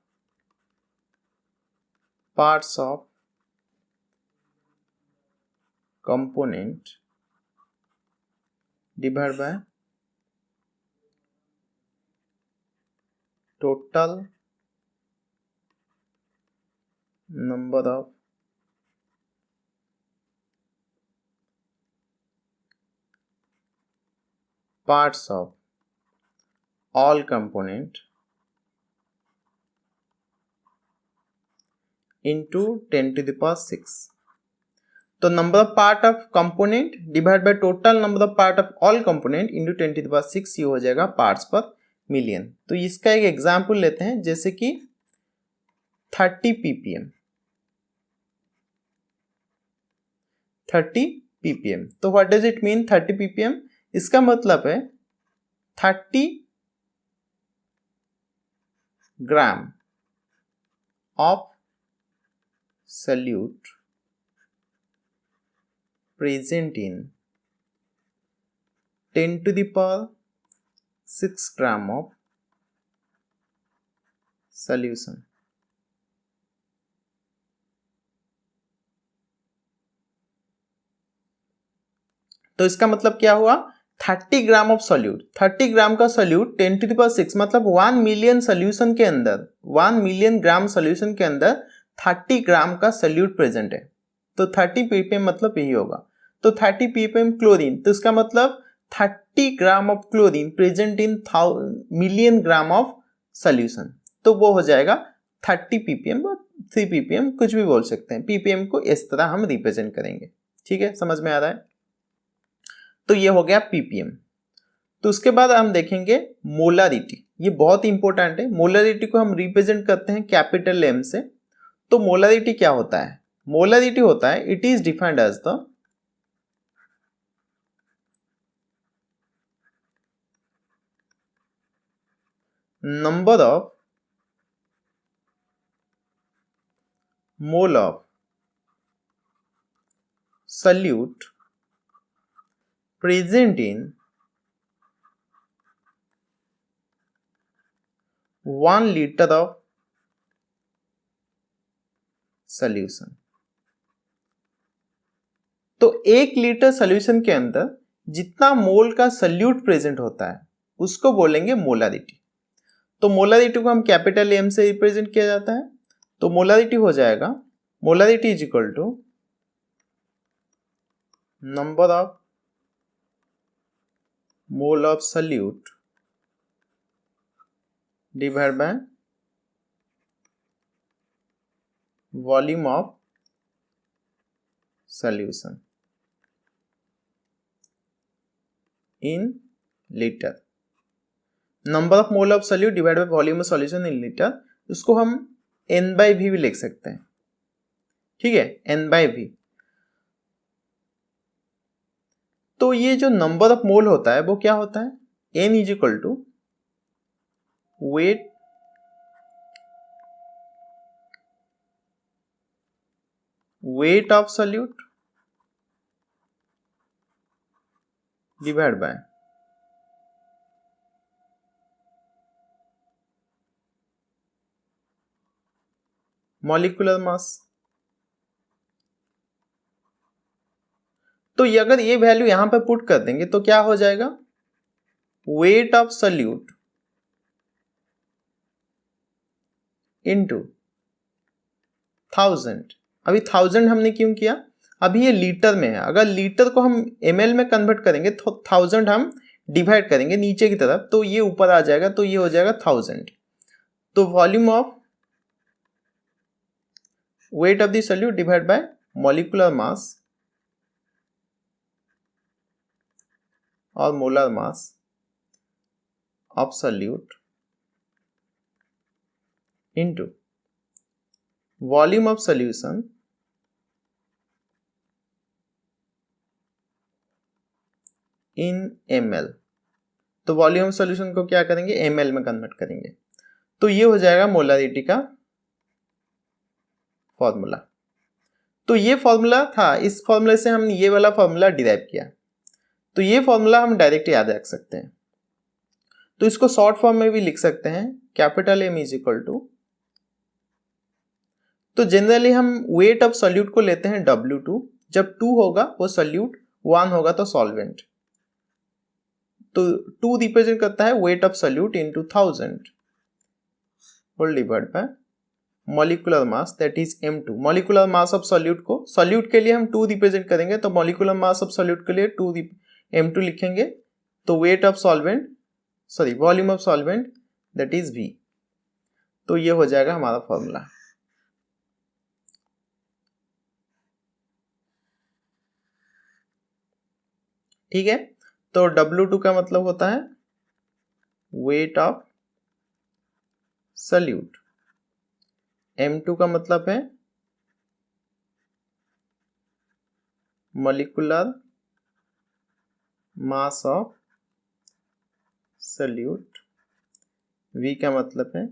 parts of component divide by total number of parts of all component into 10 to the power 6। तो number of part of component divide by total number of part of all component into 10 to the power 6, ये हो जाएगा parts per million. तो इसका एक example लेते हैं, जैसे कि 30 ppm। तो what does it mean 30 ppm? इसका मतलब है 30 gram of solute present in 10 to the power 6 gram of solution। तो इसका मतलब क्या हुआ, 30 ग्राम ऑफ सोल्यूट, 30 ग्राम का सोल्यूट 10 टू द पावर 6 मतलब 1 मिलियन सोल्यूशन के अंदर, 1 मिलियन ग्राम सोल्यूशन के अंदर 30 ग्राम का सोल्यूट प्रेजेंट है। तो 30 ppm मतलब यही होगा। तो 30 ppm क्लोरीन, तो इसका मतलब 30 gram of chlorine present in million gram of solution, तो वो हो जाएगा 30 ppm, 3 ppm कुछ भी बोल सकते हैं। ppm को इस तरह हम रिप्रेजेंट करेंगे, ठीक है, समझ में आ रहा है। तो ये हो गया ppm। तो उसके बाद हम देखेंगे मोलारिटी, ये बहुत इंपॉर्टेंट है। मोलारिटी को हम रिप्रेजेंट करते हैं कैपिटल M से। तो मोलारिटी क्या होता है, मोलारिटी होता है, it is defined as the number of mole of solute present in 1 liter of solution। तो 1 लीटर सोल्यूशन के अंदर जितना मोल का सल्यूट प्रेजेंट होता है उसको बोलेंगे मोलारिटी। तो मोलारिटी को हम कैपिटल M से रिप्रेजेंट किया जाता है। तो मोलारिटी हो जाएगा, molarity is equal to number of mole of solute divide by volume of solution in litre. Number of mole of solute divide by volume of solution in litre, उसको हम N/V भी लिख सकते हैं, ठीक है, N/V। तो ये जो नंबर ऑफ मोल होता है वो क्या होता है, N is equal to weight of solute divide by molecular mass. तो ये अगर ये वैल्यू यहां पर पुट कर देंगे तो क्या हो जाएगा, वेट ऑफ सॉल्यूट इनटू 1000। अभी 1000 हमने क्यों किया, अभी ये लीटर में है, अगर लीटर को हम ml में कन्वर्ट करेंगे तो 1000 हम डिवाइड करेंगे नीचे की तरफ, तो ये ऊपर आ जाएगा, तो ये हो जाएगा 1000। तो volume of weight of the solute divide by molecular mass और molar mass of solute into volume of solution in ml। तो वॉल्यूम सॉल्यूशन को क्या करेंगे, ml में कन्वर्ट करेंगे। तो ये हो जाएगा मोलारिटी का फॉर्मूला। तो ये फॉर्मूला था, इस फॉर्मूले से हमने ये वाला फॉर्मूला डिराइव किया। तो ये फॉर्मूला हम डायरेक्ट याद रख सकते हैं। तो इसको शॉर्ट फॉर्म में भी लिख सकते हैं, capital M is equal to, तो जनरली हम वेट ऑफ सॉल्यूट को लेते हैं W2। जब 2 होगा वो सॉल्यूट, 1 होगा तो सॉल्वेंट। तो 2 रिप्रेजेंट करता है weight of solute into 1000 whole divide by molecular mass that is M2। Molecular mass of solute को, सॉल्यूट के लिए हम 2 रिप्रेजेंट करेंगे तो मॉलिक्यूलर मास ऑफ सॉल्यूट के लिए 2 M2 लिखेंगे। तो weight of solvent, sorry volume of solvent that is V। तो ये हो जाएगा हमारा फॉर्मूला। ठीक है, तो W2 का मतलब होता है वेट ऑफ सॉल्यूट, M2 का मतलब है molecular mass of solute, V का मतलब है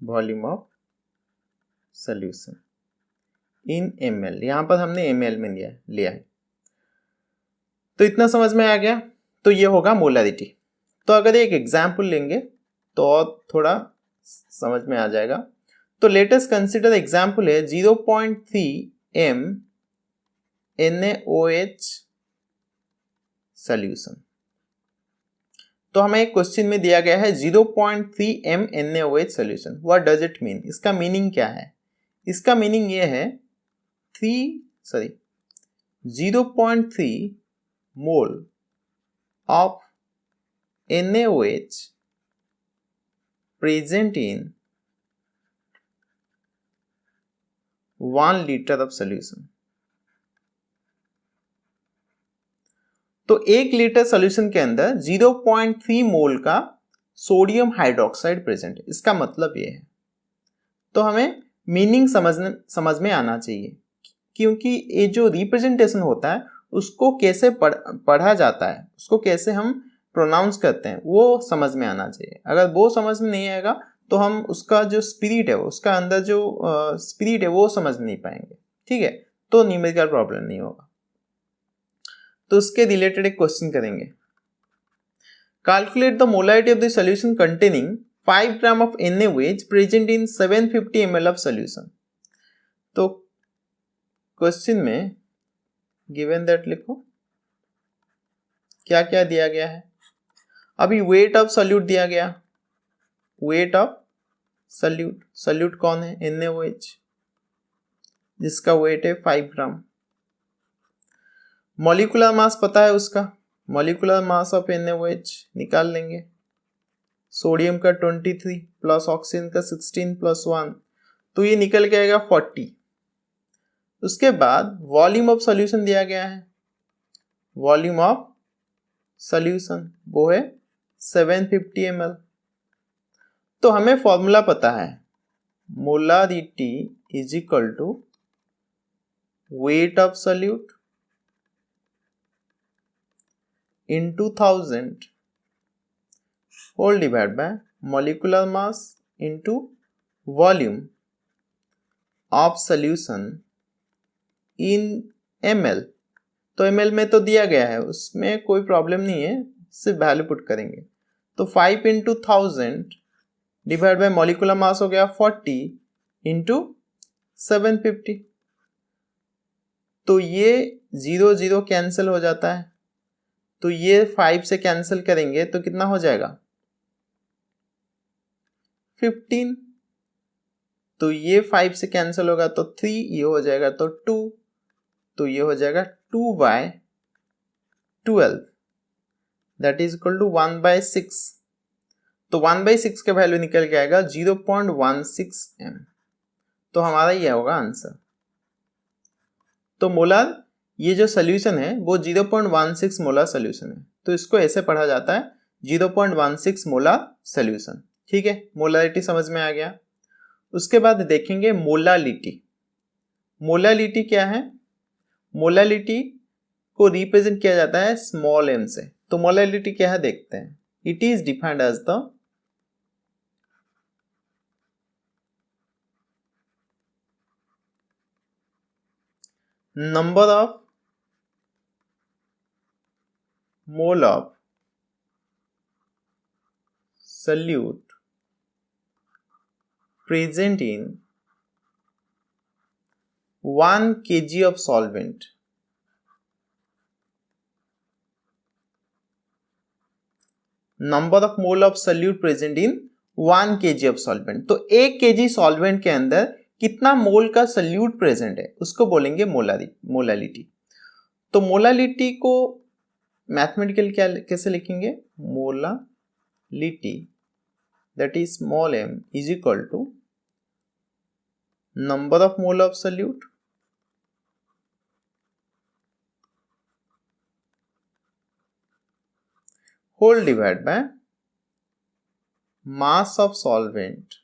volume of solution in ml। यहां पर हमने ml में लिया है। तो इतना समझ में आ गया। तो ये होगा मोलारिटी। तो अगर एक एग्जाम्पल लेंगे तो और थोड़ा समझ में आ जाएगा। तो लेटेस्ट कंसिडर एग्जाम्पल है 0.3 m NaOH सॉल्यूशन। तो हमें एक क्वेश्चन में दिया गया है 0.3 m NaOH solution, what does it mean. इसका मीनिंग क्या है? इसका मीनिंग ये है 0.3 mole of NaOH present in 1 liter of solution। तो 1 लीटर सॉल्यूशन के अंदर 0.3 मोल का सोडियम हाइड्रोक्साइड प्रेजेंट है। इसका मतलब ये है। तो हमें मीनिंग समझ में आना चाहिए, क्योंकि ये जो रिप्रेजेंटेशन होता है उसको कैसे पढ़ा जाता है, उसको कैसे हम प्रोनाउंस करते हैं, वो समझ में आना चाहिए। अगर वो समझ में नहीं आएगा तो हम उसका जो स्पिरिट है, उसका अंदर जो स्पिरिट है वो समझ नहीं पाएंगे। ठीक है, तो न्यूमेरिकल प्रॉब्लम नहीं होगा। तो उसके रिलेटेड एक क्वेश्चन करेंगे। Calculate the molarity of the solution containing 5 gram of NaOH present in 750 ml of solution. तो क्वेश्चन में गिवन दैट लिखो, क्या क्या दिया गया है। अभी वेट ऑफ सॉल्यूट दिया गया, वेट ऑफ सॉल्यूट, सॉल्यूट कौन है? NaOH, जिसका वेट है 5 ग्राम। मॉलिक्यूलर मास पता है उसका, मॉलिक्यूलर मास ऑफ NaOH निकाल लेंगे। सोडियम का 23 प्लस ऑक्सीजन का 16 प्लस 1, तो ये निकल के आएगा 40। उसके बाद वॉल्यूम ऑफ सॉल्यूशन दिया गया है, वॉल्यूम ऑफ सॉल्यूशन वो है 750 ml। तो हमें फॉर्मूला पता है, molarity is equal to weight of solute into 1000 whole divided by molecular mass into volume of solution in ml। तो ml में तो दिया गया है, उसमें कोई प्रॉब्लम नहीं है, सिर्फ वैल्यू पुट करेंगे। तो 5 into 1000 डिवाइड बाय मॉलिक्यूलर मास हो गया 40 into 750। तो ये 0 0 कैंसिल हो जाता है, तो ये 5 से कैंसिल करेंगे तो कितना हो जाएगा 15। तो ये 5 से कैंसिल होगा तो 3, ये हो जाएगा तो 2, तो ये हो जाएगा 2/12 दैट इज इक्वल टू 1/6। तो 1/6 का वैल्यू निकल के आएगा 0.16 m। तो हमारा ये होगा आंसर। तो मोलार ये जो सोल्यूशन है वो 0.16 मोलार सोल्यूशन है, तो इसको ऐसे पढ़ा जाता है 0.16 मोलार सोल्यूशन। ठीक है, मोलारिटी समझ में आ गया। उसके बाद देखेंगे मोलालिटी। मोलालिटी क्या है? मोलालिटी को रिप्रेजेंट किया जाता है स्मॉल m से। तो मोलालिटी क्या है देखते हैं। It is defined as the number of mole of solute present in 1 kg of solvent। Number of mole of solute present in 1 kg of solvent. तो 1 kg सॉल्वेंट के अंदर कितना मोल का सोल्यूट प्रेजेंट है उसको बोलेंगे मोलालिटी। तो मोलालिटी को मैथमेटिकल क्या कैसे लिखेंगे? Molality that is small m is equal to number of mole of solute whole divided by mass of solvent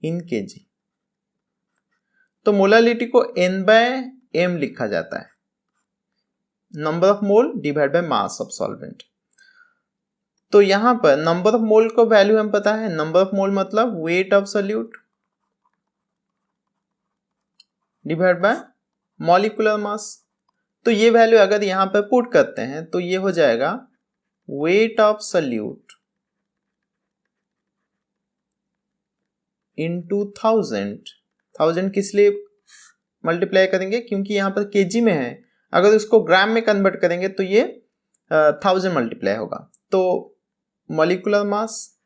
in kg। तो मोलालिटी को n बाय m लिखा जाता है, number of mole divide by mass of solvent. तो यहां पर number of मोल को वैल्यू हमें पता है, नंबर ऑफ मोल मतलब wait of solute divide by molecular mass. तो ये वैल्यू अगर यहां पर पुट करते हैं तो ये हो जाएगा वेट ऑफ सोल्यूट इनटू 1000 किस लिए मल्टीप्लाई करेंगे? क्योंकि यहां पर केजी में है, अगर उसको ग्राम में कन्वर्ट करेंगे तो ये 1000 मल्टीप्लाई होगा। तो molecular mass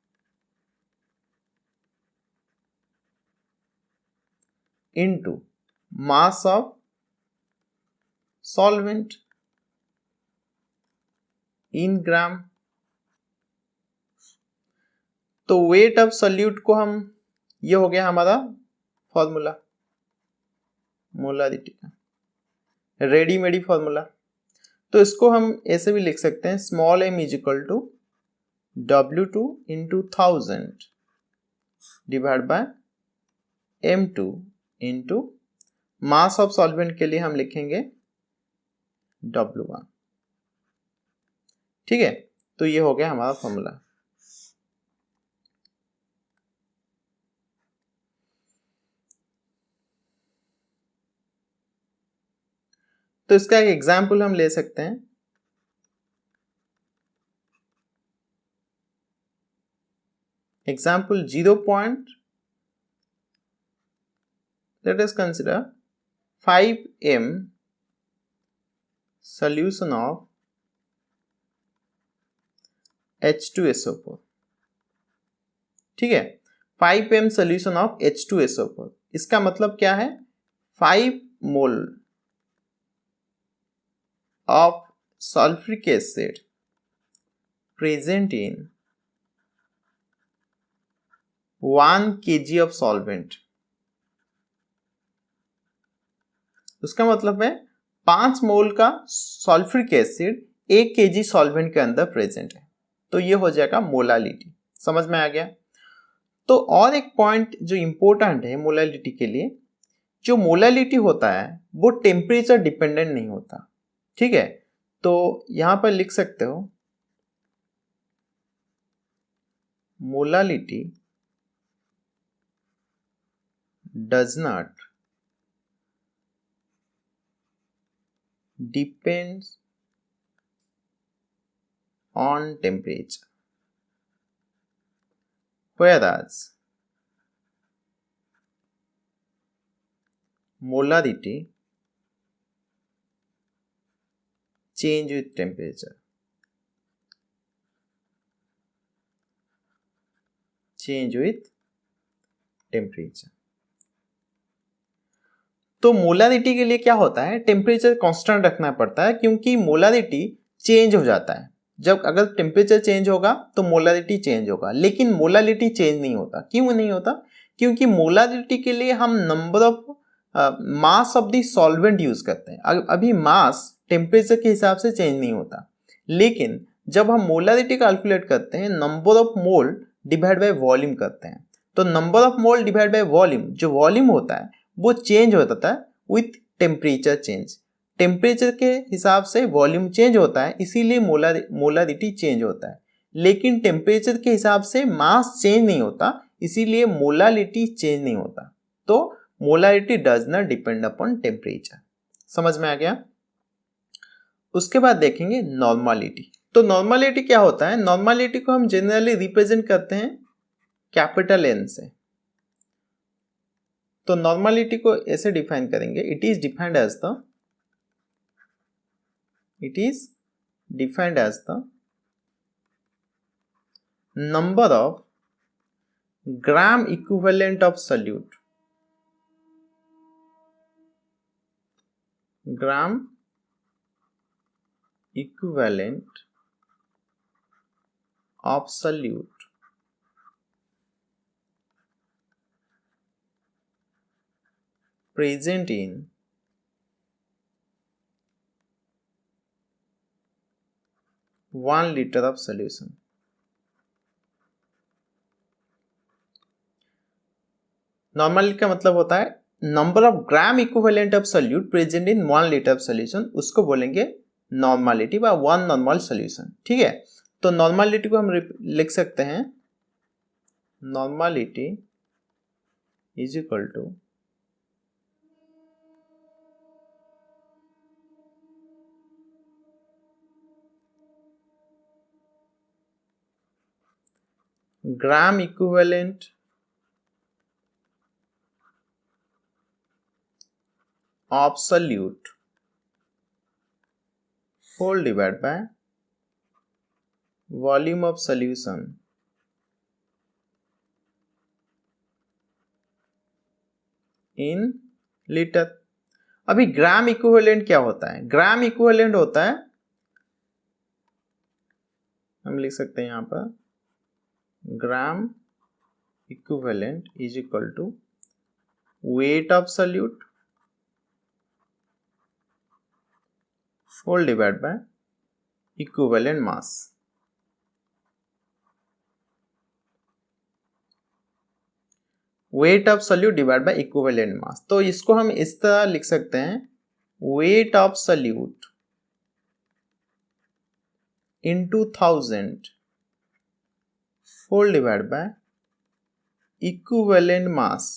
into mass of solvent in gram. तो वेट ऑफ सोल्यूट को हम, ये हो गया हमारा फॉर्मूला मोलारिटी का, रेडीमेड फॉर्मूला। तो इसको हम ऐसे भी लिख सकते हैं small m is equal to W2 into 1000 divide by M2 into mass of solvent के लिए हम लिखेंगे W1। ठीक है, तो ये हो गया हमारा फॉर्मूला। तो इसका एक एग्जाम्पल हम ले सकते हैं। Example let us consider 5m solution of H2SO4। ठीक है, 5m solution of H2SO4, इसका मतलब क्या है? 5 मोल of sulfuric acid present in 1 kg of solvent। उसका मतलब है 5 मोल का सल्फ्यूरिक एसिड 1 kg सॉल्वेंट के अंदर प्रेजेंट है। तो ये हो जाएगा मोलालिटी। समझ में आ गया? तो और एक पॉइंट जो इंपॉर्टेंट है मोलालिटी के लिए, जो मोलालिटी होता है वो टेम्परेचर डिपेंडेंट नहीं होता। ठीक है, तो यहां पर लिख सकते हो molality does not depends on temperature, whereas molarity change with temperature, change with temperature। तो मोलारिटी के लिए क्या होता है? टेम्परेचर कांस्टेंट रखना पड़ता है, क्योंकि मोलारिटी चेंज हो जाता है। जब अगर टेम्परेचर चेंज होगा तो मोलारिटी चेंज होगा, लेकिन मोलालिटी चेंज नहीं होता। क्यों नहीं होता? क्योंकि मोलारिटी के लिए हम number of mass of the solvent use करते हैं। अभी मास टेम्परेचर के हिसाब से चेंज नहीं होता, लेकिन जब हम मोलारिटी कैलकुलेट करते हैं number of mole divide by volume करते हैं। तो number of mole divide by volume, जो वॉल्यूम होता है वो चेंज होता है विथ टेम्परेचर चेंज। टेम्परेचर के हिसाब से वॉल्यूम चेंज होता है, इसीलिए मोलारिटी चेंज होता है। लेकिन टेम्परेचर के हिसाब से मास चेंज नहीं होता, इसीलिए मोलारिटी चेंज नहीं होता। तो molarity does not depend upon temperature. समझ में आ गया? उसके बाद देखेंगे नॉर्मलिटी। तो नॉर्मलिटी क्या होता है? नॉर्मलिटी को हम जनरली रिप्रेजेंट करते हैं कैपिटल एन से। तो नॉर्मलिटी को ऐसे डिफाइन करेंगे, it is defined as the number of gram equivalent of solute, gram equivalent of solute present in 1 liter of solution। Normal का मतलब होता है number of gram equivalent of solute present in 1 litre of solution, उसको बोलेंगे normality बा 1 normal solution. ठीक है, तो नॉर्मलिटी को हम लिख सकते हैं, normality is equal to gram equivalent of solute whole divided by volume of solution in liter। अभी ग्राम इक्विवेलेंट क्या होता है? ग्राम इक्विवेलेंट होता है, हम लिख सकते हैं यहां पर gram equivalent is equal to weight of solute whole divided by equivalent mass। weight of solute divided by equivalent mass। तो इसको हम इस तरह लिख सकते हैं, weight of solute into 1000 whole divided by equivalent mass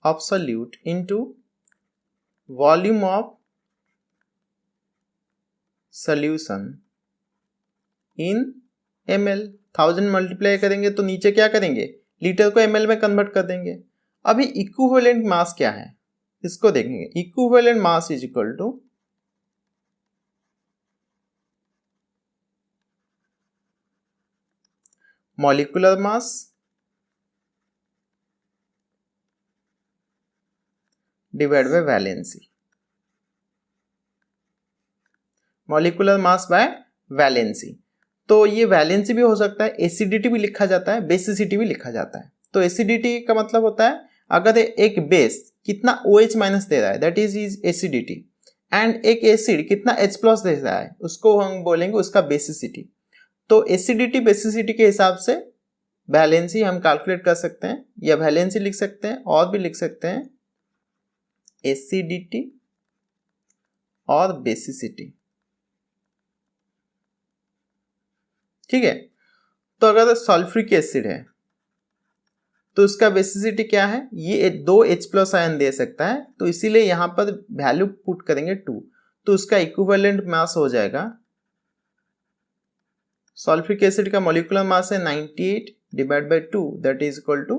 of solute into volume of solution in ml। 1000 multiply करेंगे तो नीचे क्या करेंगे, लीटर को ml में कन्वर्ट कर देंगे। अभी इक्विवेलेंट मास क्या है इसको देखेंगे। Equivalent mass is equal to molecular mass divide by valency, molecular mass by valency. तो ये वैलेंसी भी हो सकता है, एसिडिटी भी लिखा जाता है, बेसिसिटी भी लिखा जाता है। तो एसिडिटी का मतलब होता है अगर एक बेस कितना OH माइनस दे रहा है दैट इज एसिडिटी, एंड एक एसिड कितना H प्लस दे रहा है उसको हम बोलेंगे उसका बेसिसिटी। तो एसिडिटी बेसिसिटी के हिसाब से वैलेंसी हम कैलकुलेट कर सकते हैं, या वैलेंसी लिख सकते हैं और भी लिख सकते हैं एसिडिटी और बेसिसिटी। ठीक है, तो अगर सल्फ्यूरिक एसिड है तो उसका बेसिसिटी क्या है, ये 2 H प्लस आयन दे सकता है, तो इसीलिए यहां पर वैल्यू पुट करेंगे 2, तो उसका इक्विवेलेंट मास हो जाएगा, सल्फ्यूरिक एसिड का मॉलिक्यूलर मास है 98 divide by 2 that is equal to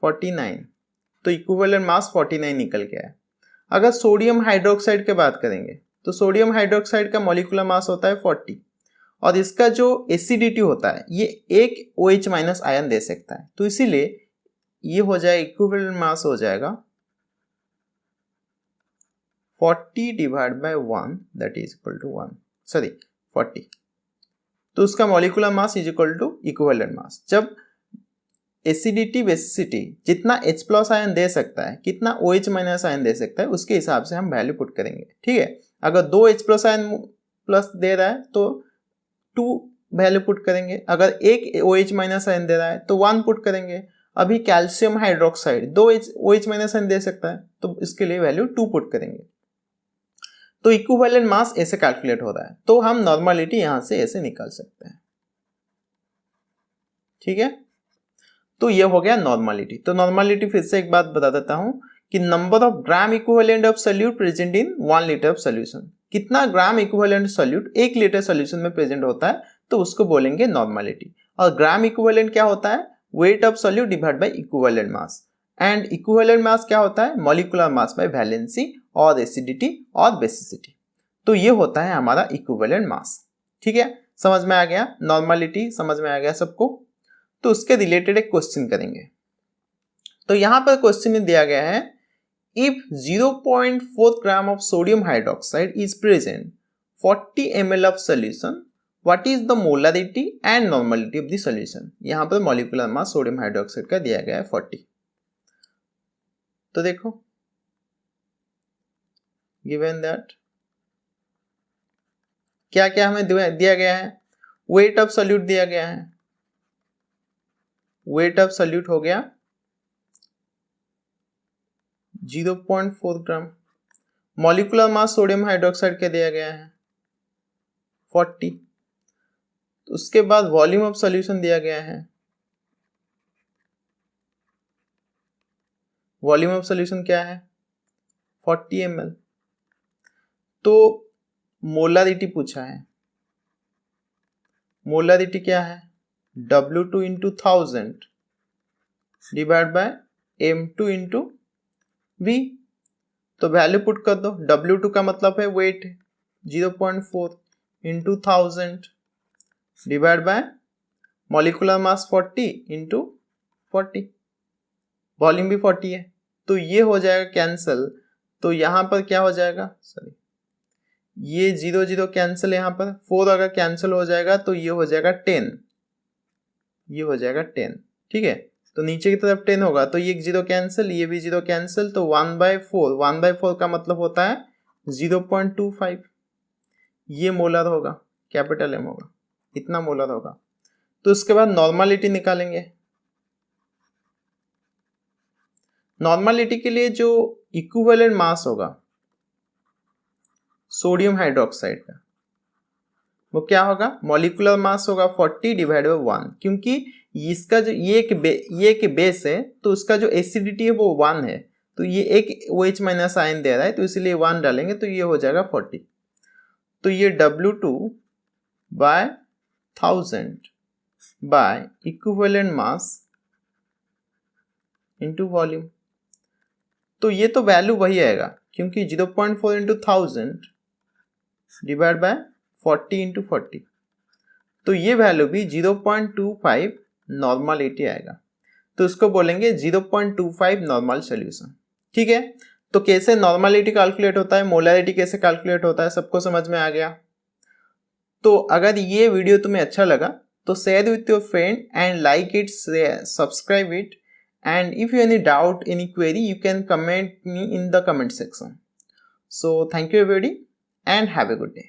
49। तो इक्विवेलेंट मास 49 निकल गया है। अगर सोडियम हाइड्रोक्साइड की बात करेंगे तो सोडियम हाइड्रोक्साइड का मॉलिक्यूलर मास होता है 40, और इसका जो एसिडिटी होता है ये एक OH माइनस आयन दे सकता है, तो इसीलिए ये हो जाए इक्विवेलेंट मास हो जाएगा 40 divide by 1 that is equal to 1, sorry 40। तो उसका molecular mass is equal to equivalent mass. जब एसिडिटी बेसिसिटी जितना H+ आयन दे सकता है, कितना OH- आयन दे सकता है, उसके हिसाब से हम वैल्यू पुट करेंगे। ठीक है, अगर 2 H+ आयन प्लस दे रहा है तो 2 वैल्यू पुट करेंगे, अगर एक OH- आयन दे रहा है तो 1 पुट करेंगे। अभी कैल्शियम हाइड्रोक्साइड 2 OH- आयन दे सकता है तो इसके लिए वैल्यू 2 पुट करेंगे। तो इक्विवेलेंट मास ऐसे कैलकुलेट हो रहा है, तो हम नॉर्मलिटी यहां से ऐसे निकाल सकते हैं। ठीक है, तो ये हो गया नॉर्मलिटी। तो नॉर्मलिटी फिर से एक बात बता देता हूं कि number of gram equivalent of solute present in 1 litre of solution, कितना gram equivalent solute 1 litre solution में प्रेजेंट होता है तो उसको बोलेंगे नॉर्मलिटी। और ग्राम इक्विवेलेंट क्या होता है, weight of solute divide by equivalent mass. And equivalent mass क्या होता है, मॉलिक्यूलर मास बाय वैलेंसी और एसिडिटी और बेसिसिटी। तो ये होता है हमारा इक्विवेलेंट मास। ठीक है, समझ में आ गया, नॉर्मलिटी समझ में आ गया सबको। तो उसके रिलेटेड एक क्वेश्चन करेंगे। तो यहां पर क्वेश्चन दिया गया है, if 0.4 gram of sodium hydroxide is present 40 ml of solution, what is the molarity and normality of the solution. यहां पर मॉलिक्यूलर मास सोडियम हाइड्रोक्साइड का दिया गया है 40। तो देखो गिवन दैट क्या क्या हमें दिया गया है, वेट ऑफ सोल्यूट दिया गया है, वेट ऑफ सोल्यूट हो गया 0.4 ग्राम, मॉलिक्यूलर मास सोडियम हाइड्रोक्साइड का दिया गया है 40। तो उसके बाद वॉल्यूम ऑफ सॉल्यूशन दिया गया है, वॉल्यूम ऑफ सॉल्यूशन क्या है 40 ml। तो मोलारिटी पूछा है, मोलारिटी क्या है W2 into 1000 divide by M2 into V। तो वैल्यू पुट कर दो, W2 का मतलब है weight 0.4 into 1000 divide by molecular mass 40 into 40, volume भी 40 है, तो ये हो जाएगा कैंसल। तो यहां पर क्या हो जाएगा, सॉरी ये 0 0 कैंसिल, यहाँ पर 4 अगर कैंसिल हो जाएगा तो ये हो जाएगा 10, ये हो जाएगा 10। ठीक है, तो नीचे की तरफ 10 होगा तो ये 0 कैंसिल, ये भी 0 कैंसिल, तो 1/4, 1/4 का मतलब होता है 0.25, ये मोलर होगा, कैपिटल M होगा, इतना मोलर होगा। तो उसके बाद नॉर्मलिटी निकालेंगे। नॉर्मलिटी के लिए जो इक्विवेलेंट मास होगा सोडियम हाइड्रोक्साइड का वो क्या होगा, मॉलिक्यूलर मास होगा 40 डिवाइड बाय 1, क्योंकि इसका जो ये एक बेस है तो उसका जो एसिडिटी है वो 1 है, तो ये एक OH- आयन दे रहा है तो इसलिए 1 डालेंगे तो ये हो जाएगा 40। तो ये W2 by 1000 by equivalent mass into volume. तो ये तो वैल्यू वही आएगा क्योंकि 0.4 इंटू 1000 डिवाइड बाय 40 इंटू 40, तो ये वैल्यू भी 0.25 नॉर्मलिटी आएगा, तो उसको बोलेंगे 0.25 नॉर्मल सॉल्यूशन। ठीक है, तो कैसे नॉर्मलिटी कैलकुलेट होता है, मोलरिटी कैसे कैलकुलेट होता है, सबको समझ में आ गया। तो अगर ये वीडियो तुम्हें अच्छा लगा तो share with your friend and like it, subscribe it, and if you have any doubt, any query, you can comment me in the comment section. So thank you everybody and have a good day.